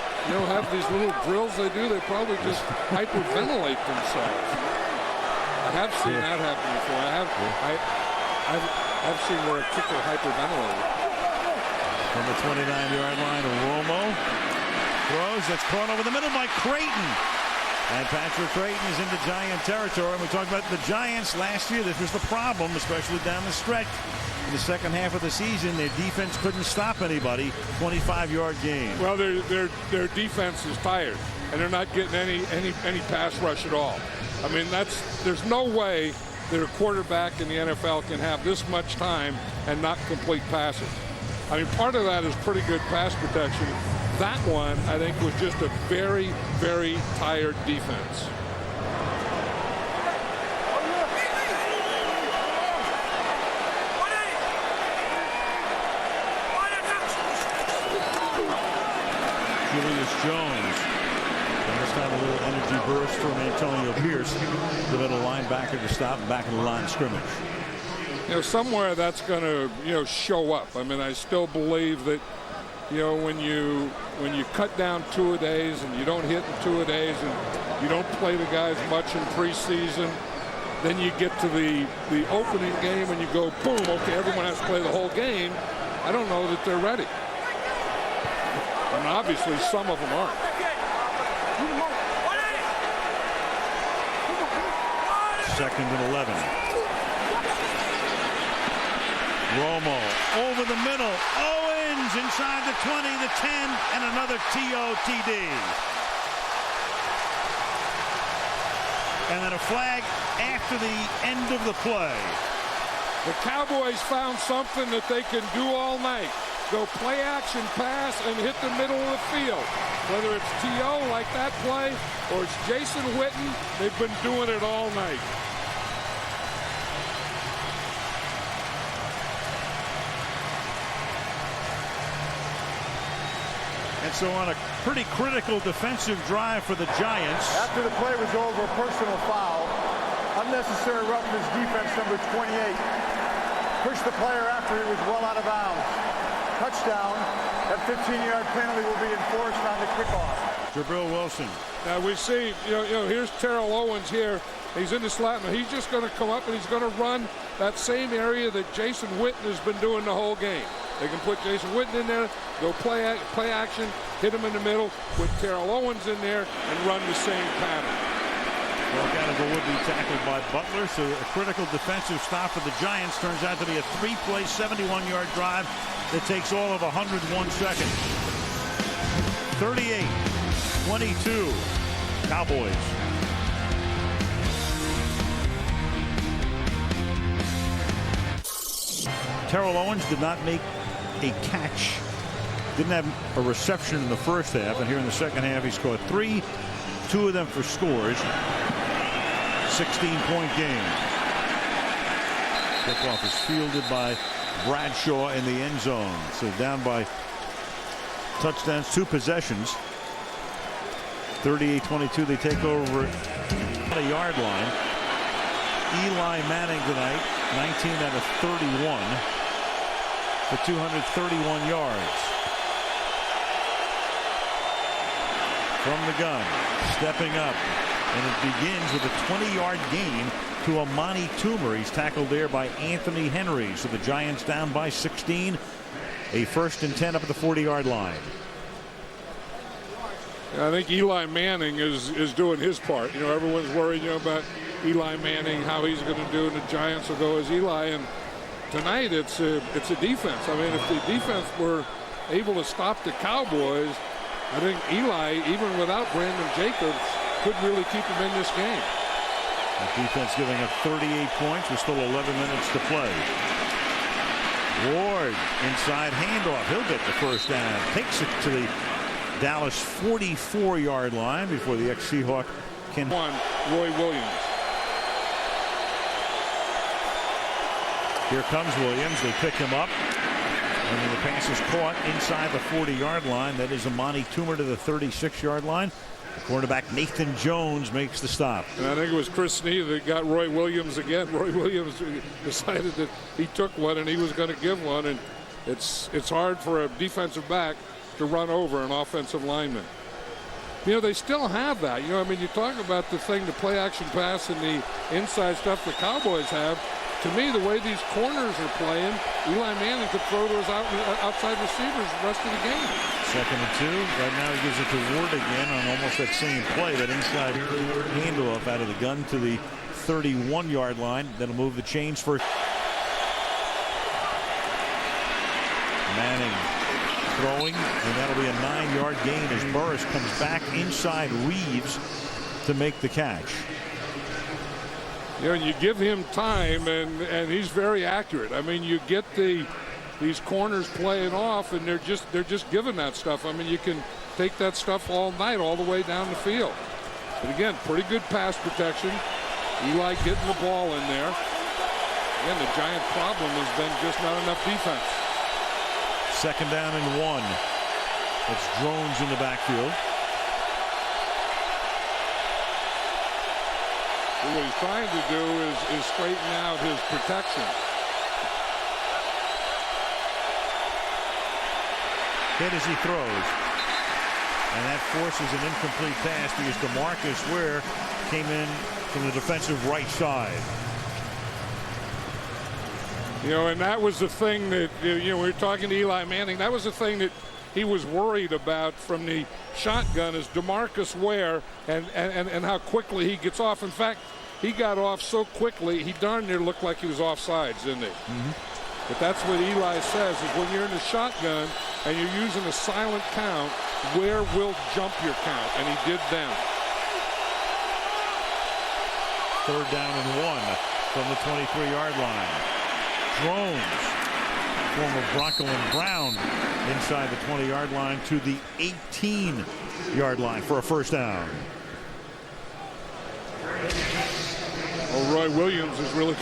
have these little drills they do. They probably just hyperventilate themselves. I have seen that happen before. I've seen where a kicker hyperventilated. From the 29-yard line, Romo throws. That's caught over the middle by Creighton. And Patrick Creighton is into Giant territory. And we talked about the Giants last year. This was the problem, especially down the stretch. In the second half of the season, their defense couldn't stop anybody. 25-yard game. Well, their defense is tired, and they're not getting any pass rush at all. I mean, there's no way that a quarterback in the NFL can have this much time and not complete passes. I mean, part of that is pretty good pass protection. That one, I think, was just a very, very tired defense. Julius Jones. And this time a little energy burst from Antonio Pierce, the middle linebacker, to stop back in the line of scrimmage. Somewhere that's going to, show up. I mean, I still believe that, when you cut down two-a-days and you don't hit in two-a-days and you don't play the guys much in preseason, then you get to the opening game and you go, boom, okay, everyone has to play the whole game. I don't know that they're ready. And obviously some of them aren't. Second and 11. Romo over the middle. Owens inside the 20, the 10, and another TOTD. And then a flag after the end of the play. The Cowboys found something that they can do all night. Go play action pass and hit the middle of the field. Whether it's T.O. like that play or it's Jason Witten, they've been doing it all night. And so on a pretty critical defensive drive for the Giants. After the play was over, personal foul. Unnecessary roughness defense, number 28. Pushed the player after he was well out of bounds. Touchdown. That 15-yard penalty will be enforced on the kickoff. Jabril Wilson. Now we see, here's Terrell Owens here. He's in the slot. Now he's just going to come up and he's going to run that same area that Jason Witten has been doing the whole game. They can put Jason Witten in there, go play action, hit him in the middle, put Terrell Owens in there, and run the same pattern. Well, Gallagher would be tackled by Butler, so a critical defensive stop for the Giants turns out to be a 3-play, 71-yard drive that takes all of 101 seconds. 38-22, Cowboys. Terrell Owens did not make a catch. Didn't have a reception in the first half, and here in the second half he scored 3, 2 of them for scores. 16-point game. Kickoff is fielded by Bradshaw in the end zone. So down by touchdowns, 2 possessions. 38-22, they take over the yard line. Eli Manning tonight, 19 out of 31 for 231 yards. From the gun, stepping up, and it begins with a 20-yard gain to Amani Toomer. He's tackled there by Anthony Henry. So the Giants down by 16. A 1st and 10 up at the 40-yard line. I think Eli Manning is doing his part. Everyone's worried about Eli Manning, how he's going to do, and the Giants will go as Eli. And tonight it's a defense. I mean, if the defense were able to stop the Cowboys, I think Eli, even without Brandon Jacobs, could really keep him in this game. The defense giving up 38 points with still 11 minutes to play. Ward inside handoff. He'll get the first down. Takes it to the Dallas 44-yard line before the ex-Seahawk can. Roy Williams. Here comes Williams. They pick him up. And then the pass is caught inside the 40-yard line. That is Amani Toomer to the 36-yard line. The cornerback Nathan Jones makes the stop. And I think it was Chris Snead that got Roy Williams again. Roy Williams decided that he took one and he was going to give one. And it's hard for a defensive back to run over an offensive lineman. They still have that. You talk about the thing, the play action pass and the inside stuff the Cowboys have. To me, the way these corners are playing, Eli Manning could throw those outside receivers the rest of the game. 2nd and 2. Right now he gives it to Ward again on almost that same play. That inside handoff out of the gun to the 31-yard line. That'll move the chains for Manning throwing, and that'll be a 9-yard gain as Burris comes back inside Reeves to make the catch. And you give him time, and he's very accurate. I mean, you get these corners playing off, and they're just giving that stuff. I mean, you can take that stuff all night, all the way down the field. But again, pretty good pass protection. Eli getting the ball in there. Again, the Giant problem has been just not enough defense. 2nd down and 1. It's Jones in the backfield. What he's trying to do is straighten out his protection. Hit as he throws. And that forces an incomplete pass because DeMarcus Ware came in from the defensive right side. You know, and that was the thing that, we were talking to Eli Manning, that was the thing that he was worried about from the shotgun is DeMarcus Ware and how quickly he gets off. In fact, he got off so quickly, he darn near looked like he was offsides, didn't he? But that's what Eli says, is when you're in the shotgun and you're using a silent count, Ware will jump your count, and he did then. 3rd down and 1 from the 23-yard line. Drones, former Bronco and Brown, inside the 20-yard line to the 18-yard line for a first down. Well, Roy Williams is really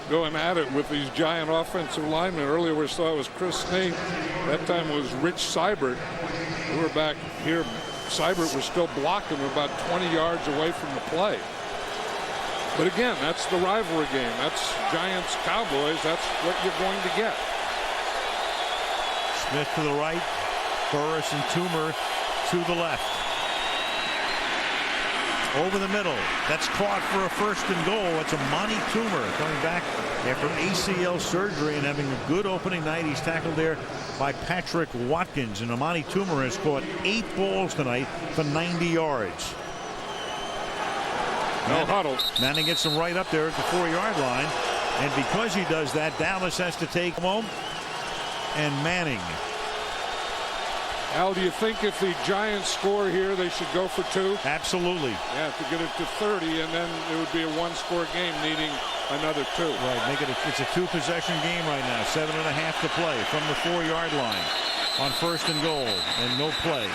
going at it with these giant offensive linemen. Earlier we saw it was Chris Snee. That time it was Rich Seibert. We were back here. Seibert was still blocking about 20 yards away from the play. But again, that's the rivalry game. That's Giants-Cowboys. That's what you're going to get. Smith to the right, Burris and Toomer to the left. Over the middle. That's caught for a 1st and goal. That's Amani Toomer coming back after ACL surgery and having a good opening night. He's tackled there by Patrick Watkins. And Amani Toomer has caught 8 balls tonight for 90 yards. No huddle. Manning gets him right up there at the 4-yard line. And because he does that, Dallas has to take home. And Manning. Al, do you think if the Giants score here, they should go for 2? Absolutely. Yeah, to get it to 30, and then it would be a 1-score game needing another 2. Right, make it it's a 2-possession game right now. 7.5 to play from the 4-yard line on 1st and goal, and no play.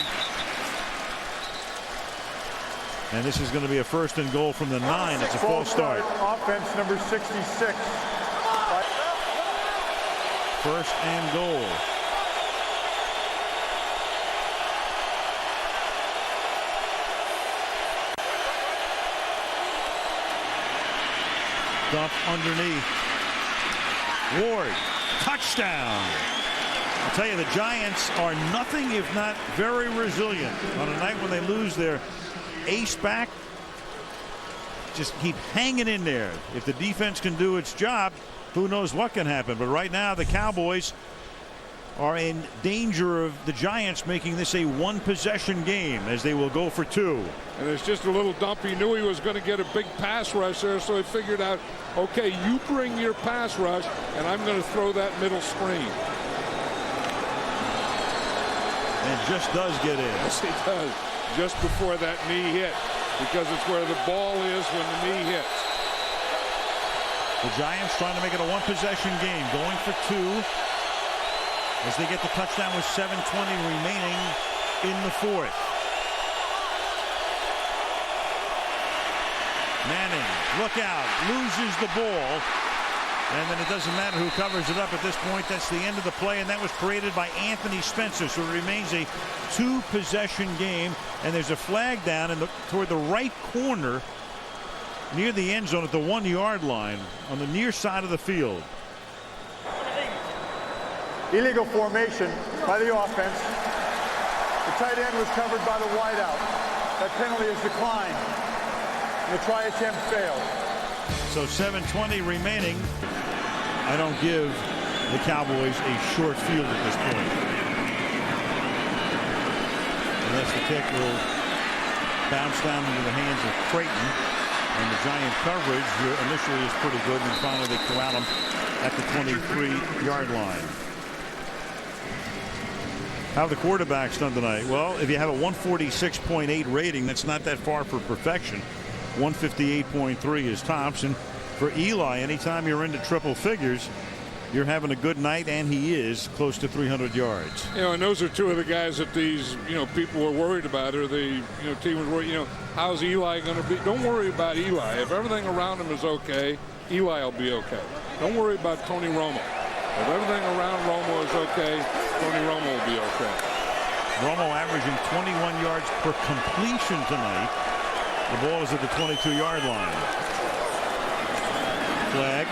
And this is going to be a 1st and goal from the 9. It's a false start. Offense number 66. 1st and goal. Dump underneath. Ward, touchdown. I'll tell you, the Giants are nothing if not very resilient on a night when they lose their ace back. Just keep hanging in there. If the defense can do its job, who knows what can happen. But right now the Cowboys are in danger of the Giants making this a 1-possession game, as they will go for 2. And it's just a little dump. He knew he was going to get a big pass rush there, so he figured out, okay, you bring your pass rush, and I'm going to throw that middle screen. And just does get in. Yes, he does. Just before that knee hit, because it's where the ball is when the knee hits. The Giants trying to make it a 1-possession game, going for 2. As they get the touchdown with 7:20 remaining in the 4th. Manning, look out, loses the ball. And then it doesn't matter who covers it up at this point. That's the end of the play, and that was created by Anthony Spencer. So it remains a 2-possession game, and there's a flag down toward the right corner near the end zone at the 1-yard line on the near side of the field. Illegal formation by the offense. The tight end was covered by the wideout. That penalty is declined. The try attempt failed. So 7:20 remaining. I don't give the Cowboys a short field at this point. Unless the kick will bounce down into the hands of Creighton. And the Giant coverage initially is pretty good, and finally they corral him at the 23-yard line. How have the quarterbacks done tonight? Well, if you have a 146.8 rating, that's not that far for perfection. 158.3 is tops. And for Eli, anytime you're into triple figures, you're having a good night, and he is close to 300 yards. You know, and those are two of the guys that these, people were worried about, or the, team was worried, how's Eli going to be? Don't worry about Eli. If everything around him is okay, Eli will be okay. Don't worry about Tony Romo. If everything around Romo is okay, Tony Romo will be okay. Romo averaging 21 yards per completion tonight. The ball is at the 22-yard line. Flag.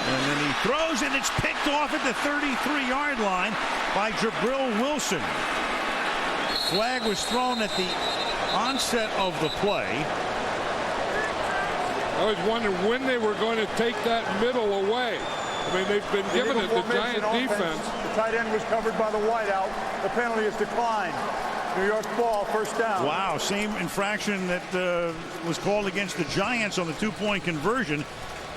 And then he throws, and it's picked off at the 33-yard line by Jabril Wilson. Flag was thrown at the onset of the play. I was wondering when they were going to take that middle away. I mean, they've been given it the Giant defense. The tight end was covered by the wideout. The penalty is declined. New York ball, first down. Wow, same infraction that was called against the Giants on the two-point conversion.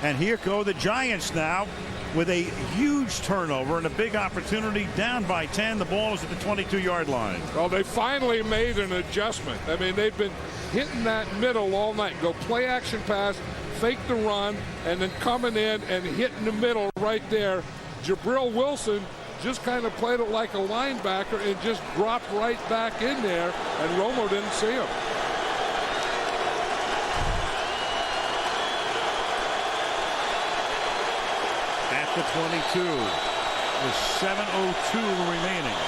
And here go the Giants now with a huge turnover and a big opportunity, down by 10. The ball is at the 22-yard line. Well, they finally made an adjustment. I mean, they've been hitting that middle all night. Go play action pass, fake the run, and then coming in and hitting the middle right there. Jabril Wilson just kind of played it like a linebacker and just dropped right back in there, and Romo didn't see him. At the 22 with 7:02 remaining.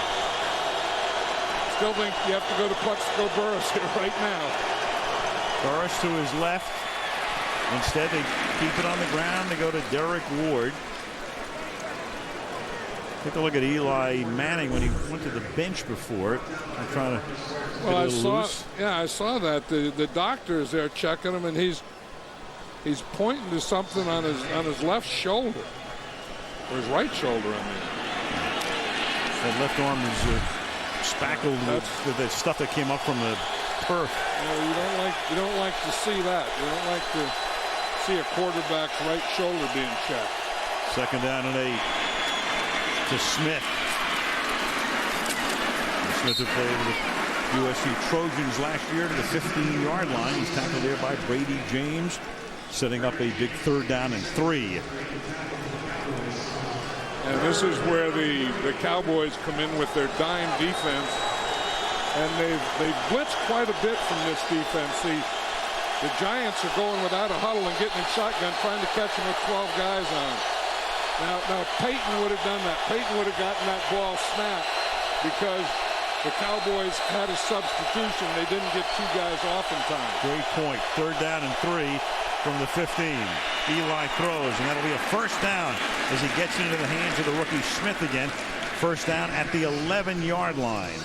Still think you have to go to Plexico Burress here right now. Burress to his left. Instead, they keep it on the ground. They go to Derek Ward. Take a look at Eli Manning when he went to the bench before it. I'm trying to get a little loose. Yeah, I saw that. The doctor is there checking him, and he's pointing to something on his left shoulder, or his right shoulder, I mean. That left arm is spackled with the stuff that came up from the turf. You don't like to see that. You don't like to see a quarterback's right shoulder being checked. Second down and 8 to Smith. Smith had played with the USC Trojans last year to the 15-yard line. He's tackled there by Brady James, setting up a big 3rd down and 3. And this is where the Cowboys come in with their dime defense, and they've blitzed quite a bit from this defense. The Giants are going without a huddle and getting in shotgun, trying to catch them with 12 guys on. Now Peyton would have done that. Peyton would have gotten that ball snapped because the Cowboys had a substitution. They didn't get 2 guys off in time. Great point. 3rd down and 3 from the 15. Eli throws, and that'll be a first down as he gets into the hands of the rookie Smith again. First down at the 11-yard line.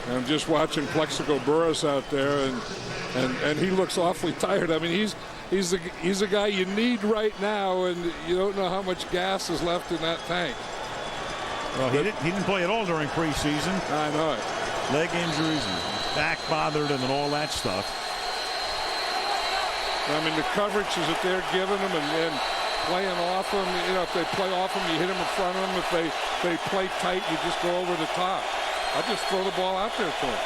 I'm just watching Plexico Burress out there, and he looks awfully tired. I mean, he's the guy you need right now, and you don't know how much gas is left in that tank. Well, he didn't play at all during preseason. I know it. Leg injuries and back bothered him and all that stuff. I mean, the coverages that they're giving him and playing off him, if they play off him, you hit him in front of him. If they play tight, you just go over the top. I'll just throw the ball out there to him.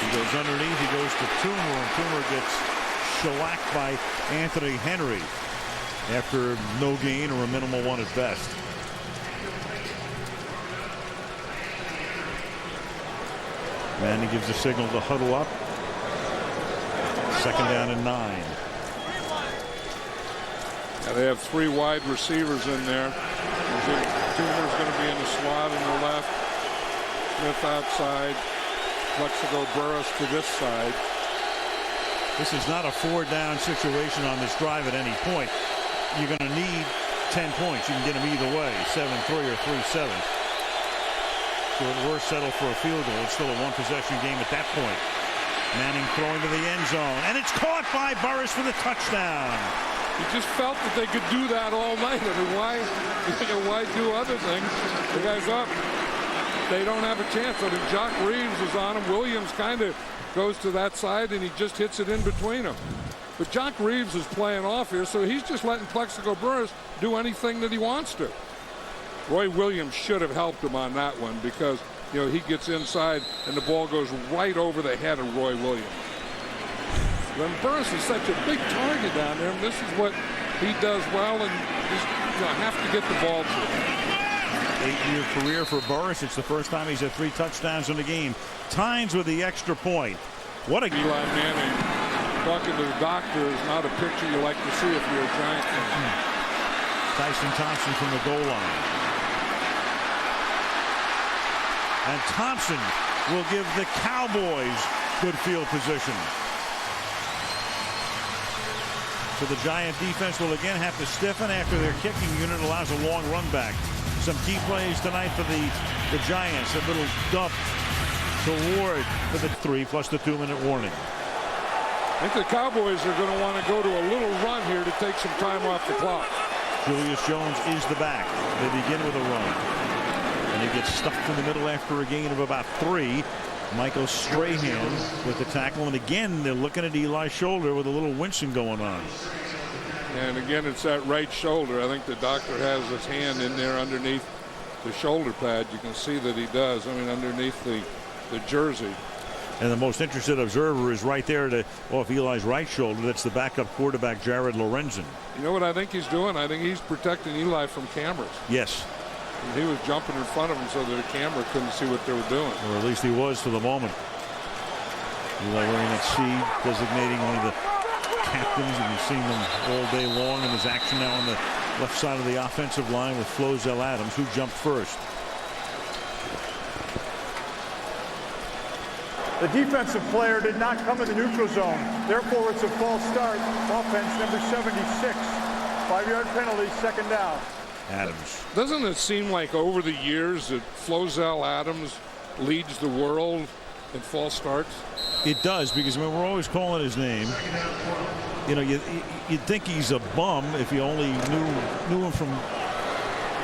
He goes underneath. He goes to Toomer, and Toomer gets shellacked by Anthony Henry after no gain or a minimal one at best. Manning gives the signal to huddle up. 2nd down and 9. Yeah, they have 3 wide receivers in there. Toomer's going to be in the slot in the left. Smith outside. Plexico Burress to this side. This is not a 4-down situation on this drive at any point. You're going to need 10 points. You can get them either way, 7-3 or 3-7. So at worst, settle for a field goal. It's still a 1-possession game at that point. Manning throwing to the end zone, and it's caught by Burress for the touchdown. You just felt that they could do that all night. I mean, why do other things? The guy's up. They don't have a chance. I mean, Jock Reeves is on him. Williams kind of goes to that side, and he just hits it in between them. But Jock Reeves is playing off here, so he's just letting Plexico Burress do anything that he wants to. Roy Williams should have helped him on that one because, he gets inside and the ball goes right over the head of Roy Williams. When Burress is such a big target down there, and this is what he does well, and just have to get the ball to him. 8-year career for Burress. It's the first time he's had 3 touchdowns in the game. Tynes with the extra point. What a Eli Manning talking to the doctor is not a picture you like to see if you're a Giant fan. Tyson Thompson from the goal line. And Thompson will give the Cowboys good field position. So the Giant defense will again have to stiffen after their kicking unit allows a long run back. Some key plays tonight for the Giants. A little dump to Ward for the 3 plus the 2-minute warning. I think the Cowboys are going to want to go to a little run here to take some time off the clock. Julius Jones is the back. They begin with a run. And he gets stuffed in the middle after a gain of about 3. Michael Strahan with the tackle. And again, they're looking at Eli's shoulder with a little wincing going on. And again, it's that right shoulder. I think the doctor has his hand in there underneath the shoulder pad. You can see that he does. I mean, underneath the jersey. And the most interested observer is right there off Eli's right shoulder. That's the backup quarterback, Jared Lorenzen. You know what I think he's doing? I think he's protecting Eli from cameras. Yes. And he was jumping in front of him so that the camera couldn't see what they were doing. Or at least he was for the moment. Eli wearing that C, designating one of the captains, and you've seen them all day long. And there's action now on the left side of the offensive line with Flozell Adams, who jumped first. The defensive player did not come in the neutral zone. Therefore, it's a false start. Offense number 76. 5-yard penalty, 2nd down. Adams. Doesn't it seem like over the years that Flozell Adams leads the world in false starts? It does, because we're always calling his name. You know, you'd think he's a bum if you only knew him from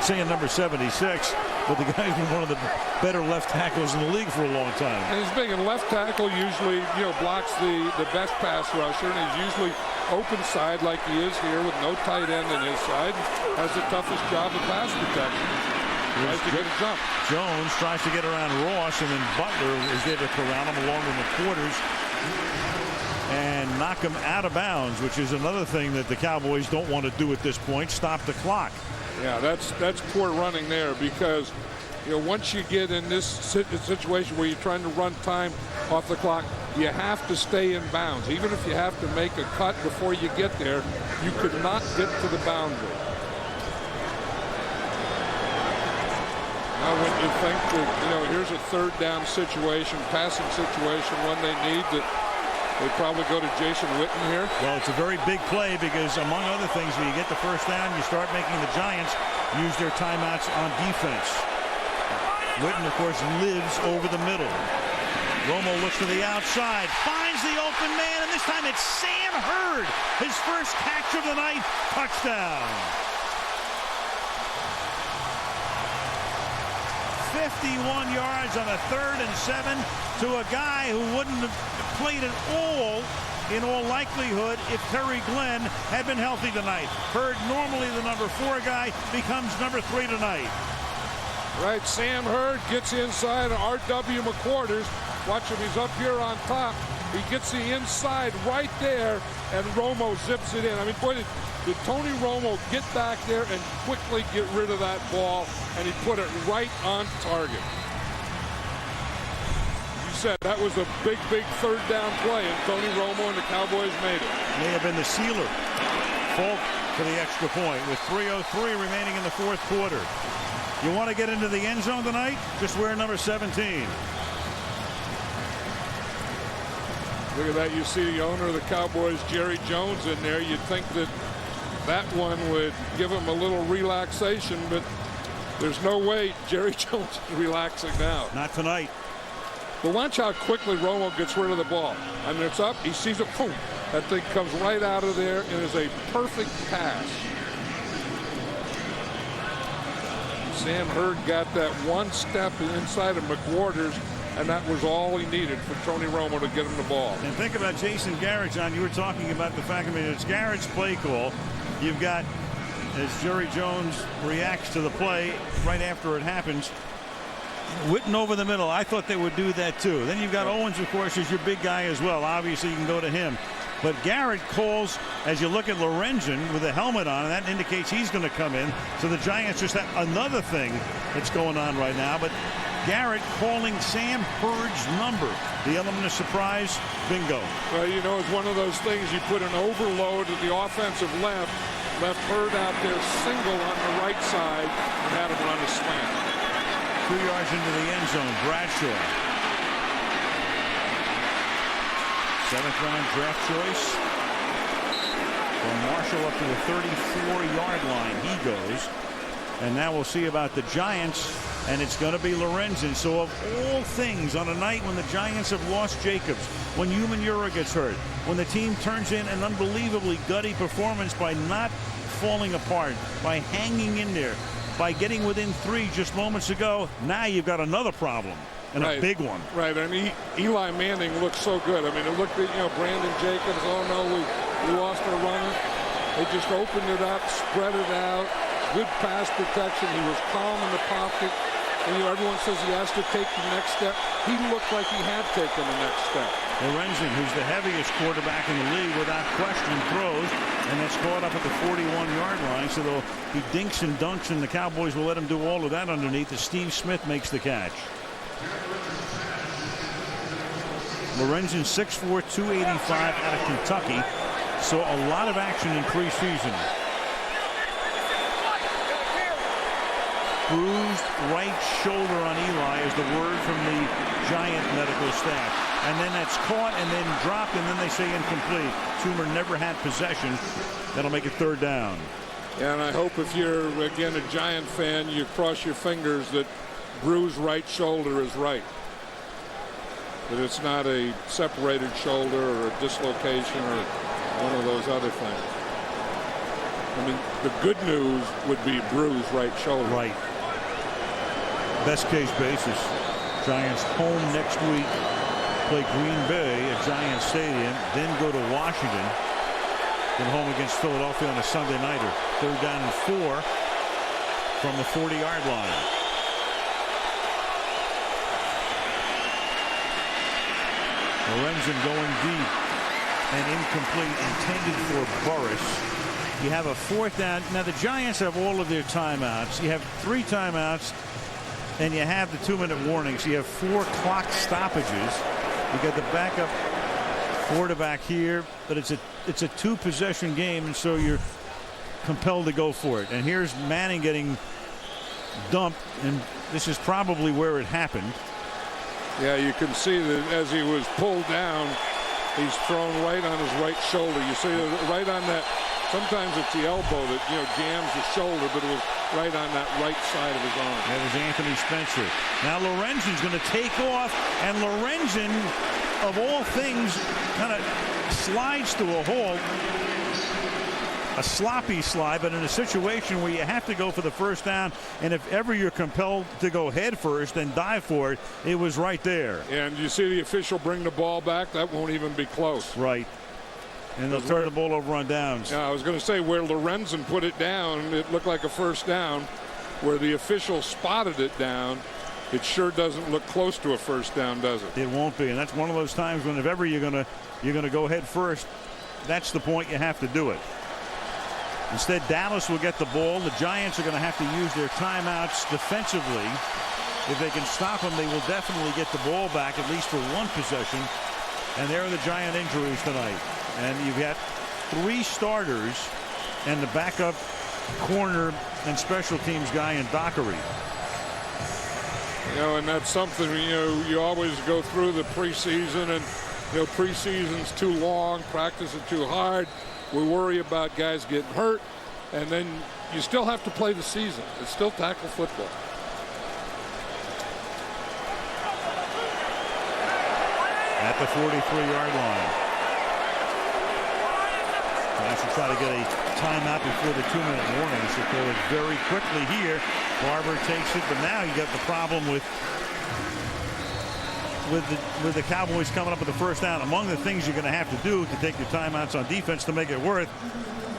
saying number 76. But the guy's been one of the better left tackles in the league for a long time. And he's big, and left tackle usually, blocks the best pass rusher, and he's usually open side like he is here with no tight end in his side. Has the toughest job of pass protection. Tries to get a jump. Jones tries to get around Ross, and then Butler is there to corral him along with McQuarters and knock him out of bounds, which is another thing that the Cowboys don't want to do at this point. Stop the clock. Yeah, that's poor running there, because once you get in this situation where you're trying to run time off the clock, you have to stay in bounds. Even if you have to make a cut before you get there, you could not get to the boundary. Now when you think that here's a 3rd down situation, passing situation, one they need, that they probably go to Jason Witten here. Well, it's a very big play because, among other things, when you get the 1st down, you start making the Giants use their timeouts on defense. Witten, of course, lives over the middle. Romo looks to the outside, finds the open man, and this time it's Sam Hurd. His first catch of the night, touchdown. 51 yards on a 3rd and 7 to a guy who wouldn't have played at all, in all likelihood, if Terry Glenn had been healthy tonight. Hurd, normally the number 4 guy, becomes number 3 tonight. Right, Sam Hurd gets inside R.W. McQuarters. Watch him, he's up here on top. He gets the inside right there, and Romo zips it in. I mean, boy, did Tony Romo get back there and quickly get rid of that ball, and he put it right on target. You said that was a big 3rd down play, and Tony Romo and the Cowboys made it. May have been the sealer. Falk for the extra point with 3:03 remaining in the 4th quarter. You want to get into the end zone tonight? Just wear number 17. Look at that. You see the owner of the Cowboys, Jerry Jones, in there. You'd think that one would give him a little relaxation, but there's no way Jerry Jones is relaxing now. Not tonight. But watch how quickly Romo gets rid of the ball. I mean, it's up. He sees it. Boom. That thing comes right out of there and is a perfect pass. Sam Hurd got that one step inside of McQuarters, and that was all he needed for Tony Romo to get him the ball. And think about Jason Garrett, John. You were talking about the fact, it's Garrett's play call. You've got, as Jerry Jones reacts to the play right after it happens, Witten over the middle. I thought they would do that too. Then you've got Owens, of course, as your big guy as well. Obviously, you can go to him. But Garrett calls, as you look at Lorenzen with a helmet on, and that indicates he's going to come in. So the Giants just have another thing that's going on right now. But Garrett calling Sam Hurd's number. The element of surprise, bingo. Well, it's one of those things. You put an overload at the offensive left Hurd out there single on the right side, and had him run a slant. 2 yards into the end zone, Bradshaw. 7th round draft choice. From Marshall up to the 34-yard line. He goes. And now we'll see about the Giants. And it's going to be Lorenzen. So of all things, on a night when the Giants have lost Jacobs, when Umanura gets hurt, when the team turns in an unbelievably gutty performance by not falling apart, by hanging in there, by getting within 3 just moments ago, now you've got another problem, and a big one. Right. I mean, Eli Manning looked so good. I mean, it looked at, Brandon Jacobs, oh no, we lost our runner. They just opened it up, spread it out, good pass protection. He was calm in the pocket. And, everyone says he has to take the next step. He looked like he had taken the next step. Lorenzen, who's the heaviest quarterback in the league, without question, throws, and that's caught up at the 41-yard line. So he dinks and dunks, and the Cowboys will let him do all of that underneath as Steve Smith makes the catch. Lorenzen, 6'4", 285 out of Kentucky. Saw a lot of action in preseason. Bruised right shoulder on Eli is the word from the Giant medical staff. And then that's caught and then dropped, and then they say incomplete. Toomer never had possession. That'll make it 3rd down. Yeah, and I hope if you're, again, a Giant fan, you cross your fingers that bruised right shoulder is right. That it's not a separated shoulder or a dislocation or one of those other things. I mean, the good news would be bruised right shoulder. Right. Best case basis. Giants home next week. Play Green Bay at Giant Stadium. Then go to Washington. Then home against Philadelphia on a Sunday nighter. 3rd down and 4 from the 40-yard line. Lorenzen going deep and incomplete, intended for Burris. You have a 4th down. Now the Giants have all of their timeouts. You have 3 timeouts, and you have the 2-minute warnings. You have 4 clock stoppages. You got the backup quarterback here, but it's a 2-possession game, and so you're compelled to go for it. And here's Manning getting dumped, and this is probably where it happened. Yeah, you can see that as he was pulled down, he's thrown right on his right shoulder. You see right on that. Sometimes it's the elbow that jams the shoulder, but it was right on that right side of his arm. That was Anthony Spencer. Now Lorenzen's going to take off, and Lorenzen, of all things, kind of slides to a halt. A sloppy slide, but in a situation where you have to go for the 1st down, and if ever you're compelled to go head first and dive for it, it was right there. And you see the official bring the ball back. That won't even be close. Right. And they'll turn the ball over on downs. Yeah, I was going to say where Lorenzen put it down, it looked like a 1st down. Where the official spotted it down, it sure doesn't look close to a 1st down, does it? It won't be, and that's one of those times when if ever you're going to go head first, that's the point you have to do it. Instead, Dallas will get the ball. The Giants are going to have to use their timeouts defensively. If they can stop them, they will definitely get the ball back, at least for 1 possession. And there are the Giant injuries tonight. And you've got 3 starters and the backup corner and special teams guy in Dockery. And that's something, you always go through the preseason, and, preseason's too long, practice is too hard. We worry about guys getting hurt, and then you still have to play the season. It's still tackle football. At the 43-yard line. Giants will try to get a timeout before the 2-minute warning. So throw it very quickly here. Barber takes it, but now you got the problem with the Cowboys coming up with the 1st down. Among the things you're going to have to do to take your timeouts on defense to make it worth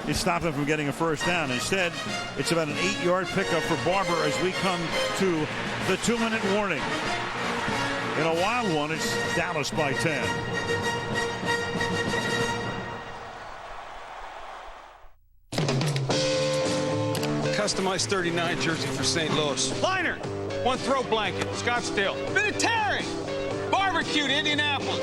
is stop them from getting a 1st down. Instead, it's about an 8-yard pickup for Barber as we come to the 2-minute warning. In a wild one, it's Dallas by 10. Customized 39 jersey for St. Louis. Liner, 1 throw blanket, Scottsdale. Military, barbecued, Indianapolis.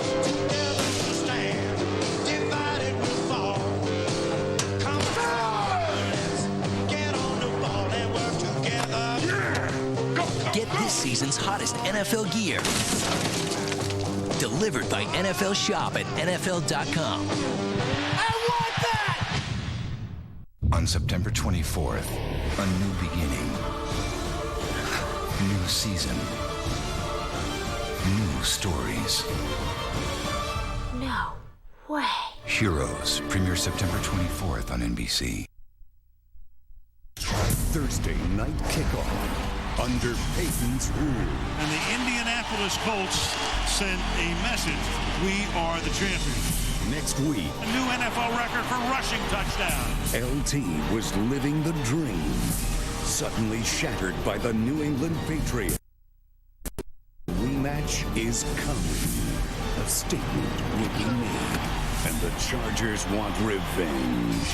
Get this season's hottest NFL gear. Delivered by NFL Shop at NFL.com. I want that! On September 24th, a new beginning. New season. New stories. No way. Heroes premieres September 24th on NBC. Thursday night kickoff under Peyton's rule. And the Indianapolis Colts sent a message: we are the champions. Next week, a new NFL record for rushing touchdowns. LT was living the dream, suddenly shattered by the New England Patriots. Rematch is coming. A statement will be made, and the Chargers want revenge.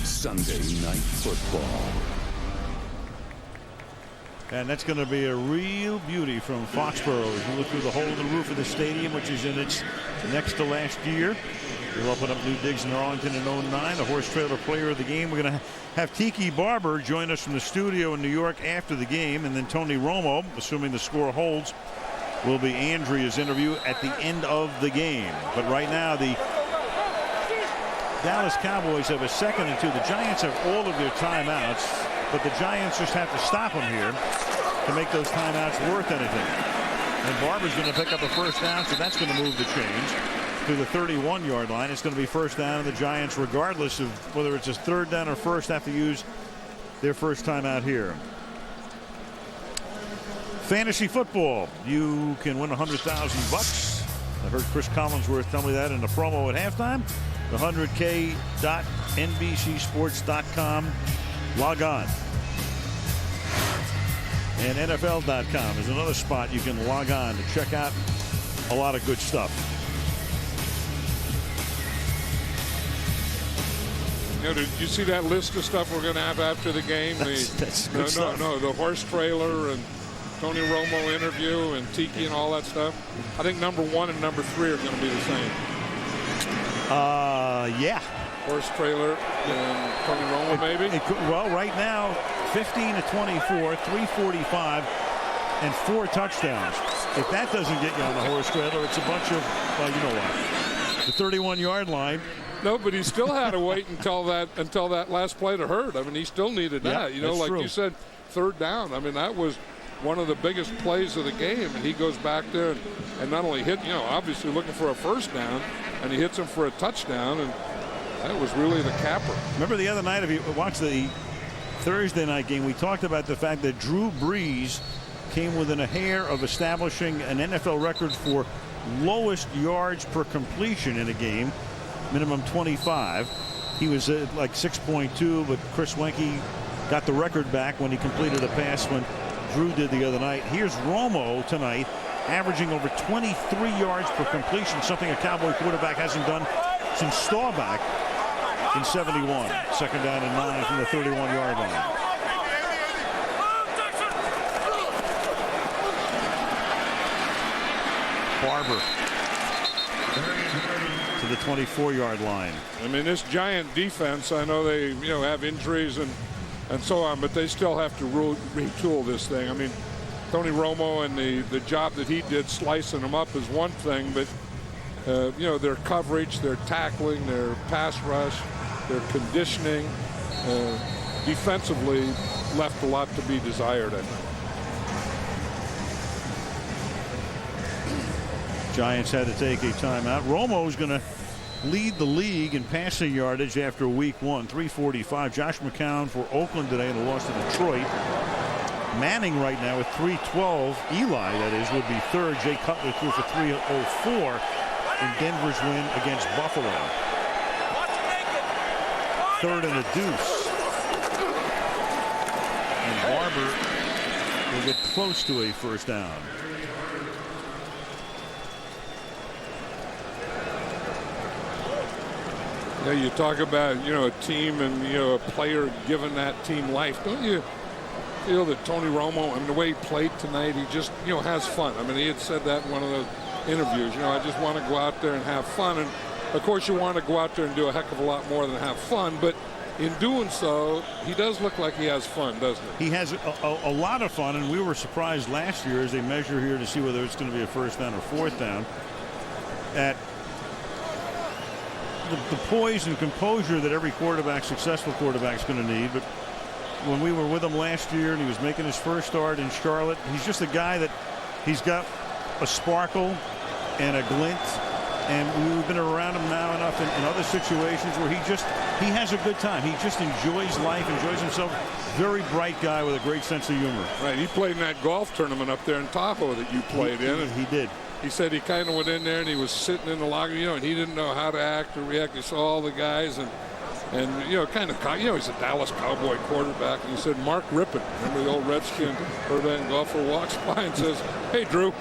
Sunday Night Football. And that's going to be a real beauty from Foxborough as you look through the hole in the roof of the stadium, which is in its next to last year. We'll open up new digs in Arlington in 09. The horse trailer player of the game. We're going to have Tiki Barber join us from the studio in New York after the game. And then Tony Romo, assuming the score holds, will be Andrea's interview at the end of the game. But right now, the Dallas Cowboys have a 2nd and 2. The Giants have all of their timeouts, but the Giants just have to stop them here to make those timeouts worth anything. And Barber's going to pick up a first down, so that's going to move the change to the 31-yard line. It's going to be first down, and the Giants, regardless of whether it's a third down or first, have to use their first timeout here. Fantasy football. You can win $100,000. I heard Chris Collinsworth tell me that in the promo at halftime. The 100K.NBCSports.com. Log on. And NFL.com is another spot you can log on to check out a lot of good stuff. You know, did you see that list of stuff we're going to have after the game? That's good stuff. The horse trailer and Tony Romo interview and Tiki and all that stuff. I think number 1 and number 3 are going to be the same. Yeah. Horse trailer and Tony Romo, maybe? Well, right now, 15 to 24, 345, and 4 touchdowns. If that doesn't get you on the horse trailer, it's a bunch of, well, you know what, the 31-yard line. No, but he still had to wait until that last play to hurt. I mean, he still needed that. You know, like true. You said, third down. I mean, that was one of the biggest plays of the game, and he goes back there and not only hit, obviously looking for a first down, and he hits him for a touchdown, and that was really the capper. Remember the other night, if you watched the Thursday night game, we talked about the fact that Drew Brees came within a hair of establishing an NFL record for lowest yards per completion in a game, minimum 25. He was at like 6.2, but Chris Wenke got the record back when he completed a pass when Drew did the other night. Here's Romo tonight, averaging over 23 yards per completion, something a Cowboy quarterback hasn't done since Staubach in 71. 2nd down and 9 from the 31-yard line. Barber to the 24-yard line. I mean, this Giant defense, I know they have injuries and so on, but they still have to retool this thing. I mean, Tony Romo and the job that he did slicing them up is one thing, but their coverage, their tackling, their pass rush, their conditioning, defensively left a lot to be desired, I think. Giants had to take a timeout. Romo's going to lead the league in passing yardage after week 1, 345. Josh McCown for Oakland today in the loss to Detroit. Manning right now with 312. Eli, that is, would be third. Jay Cutler threw for 304 in Denver's win against Buffalo. 3rd and a deuce. And Barber will get close to a first down. You talk about, a team and, a player giving that team life. Don't you feel that Tony Romo, I mean, the way he played tonight, he just, has fun. I mean, he had said that in one of those interviews. I just want to go out there and have fun. And, of course, you want to go out there and do a heck of a lot more than have fun. But in doing so, he does look like he has fun, doesn't he? He has a lot of fun, and we were surprised last year as they measure here to see whether it's going to be a first down or fourth down at the poise and composure that every quarterback, successful quarterback, is going to need. But when we were with him last year and he was making his first start in Charlotte, he's just a guy that he's got a sparkle and a glint. And we've been around him now enough in other situations where he has a good time. He just enjoys life, enjoys himself. Very bright guy with a great sense of humor. Right. He played in that golf tournament up there in Tahoe that you played in. He did. He said he kind of went in there and he was sitting in the locker, and he didn't know how to act or react. He saw all the guys and he's a Dallas Cowboy quarterback. And he said, Mark Rippon, remember the old Redskin Burbank golfer, walks by and says, "Hey, Drew."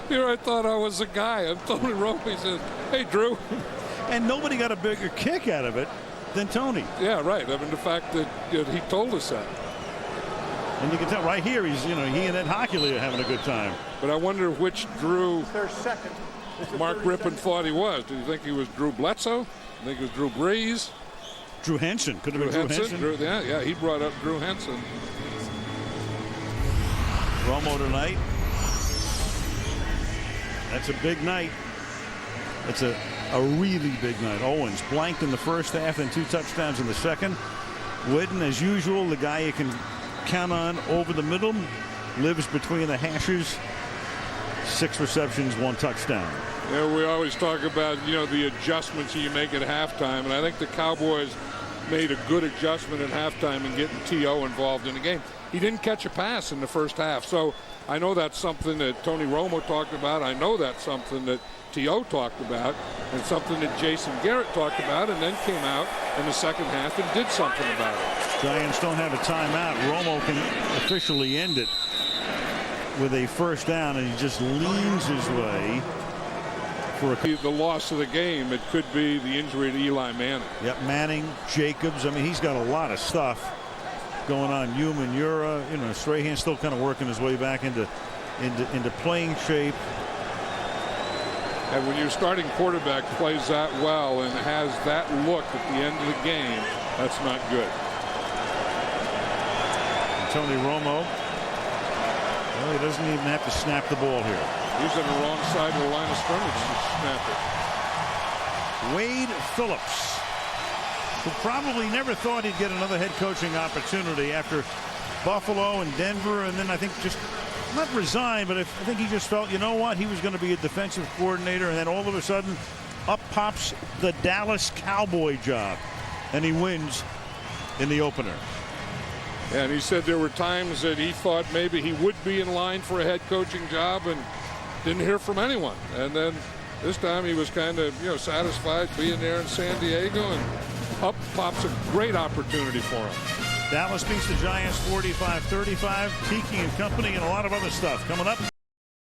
Here I thought I was a guy. And Tony Romo, he says, "Hey, Drew." And nobody got a bigger kick out of it than Tony. Yeah, right. I mean, the fact that he told us that. And you can tell right here, he and Ed Hockley are having a good time. But I wonder which Drew second. Mark Rippon thought he was. Do you think he was Drew Bledsoe? I think it was Drew Brees. Drew Henson. Could have been Drew Henson. Yeah, he brought up Drew Henson. Romo tonight. That's a big night. It's a really big night. Owens blanked in the first half and 2 touchdowns in the second. Whitten, as usual, the guy you can count on over the middle, lives between the hashes. 6 receptions, 1 touchdown. Yeah, we always talk about, the adjustments you make at halftime, and I think the Cowboys made a good adjustment at halftime in getting T.O. involved in the game. He didn't catch a pass in the first half, so I know that's something that Tony Romo talked about. I know that's something that T.O. talked about, and something that Jason Garrett talked about, and then came out in the second half and did something about it. Giants don't have a timeout. Romo can officially end it with a first down, and he just leans his way for the loss of the game. It could be the injury to Eli Manning. Yep, Manning, Jacobs. I mean, he's got a lot of stuff going on. Human, Ura, Strahan still kind of working his way back into playing shape. And when your starting quarterback plays that well and has that look at the end of the game, that's not good. Tony Romo. Well, he doesn't even have to snap the ball here. He's on the wrong side of the line of scrimmage to snap it. Wade Phillips, who probably never thought he'd get another head coaching opportunity after Buffalo and Denver, and then I think just not resigned, but I think he just felt, you know what, he was going to be a defensive coordinator, and then all of a sudden up pops the Dallas Cowboy job, and he wins in the opener. And he said there were times that he thought maybe he would be in line for a head coaching job and didn't hear from anyone. And then this time he was kind of, satisfied being there in San Diego, and up pops a great opportunity for him. Dallas beats the Giants 45-35. Tiki and company and a lot of other stuff coming up.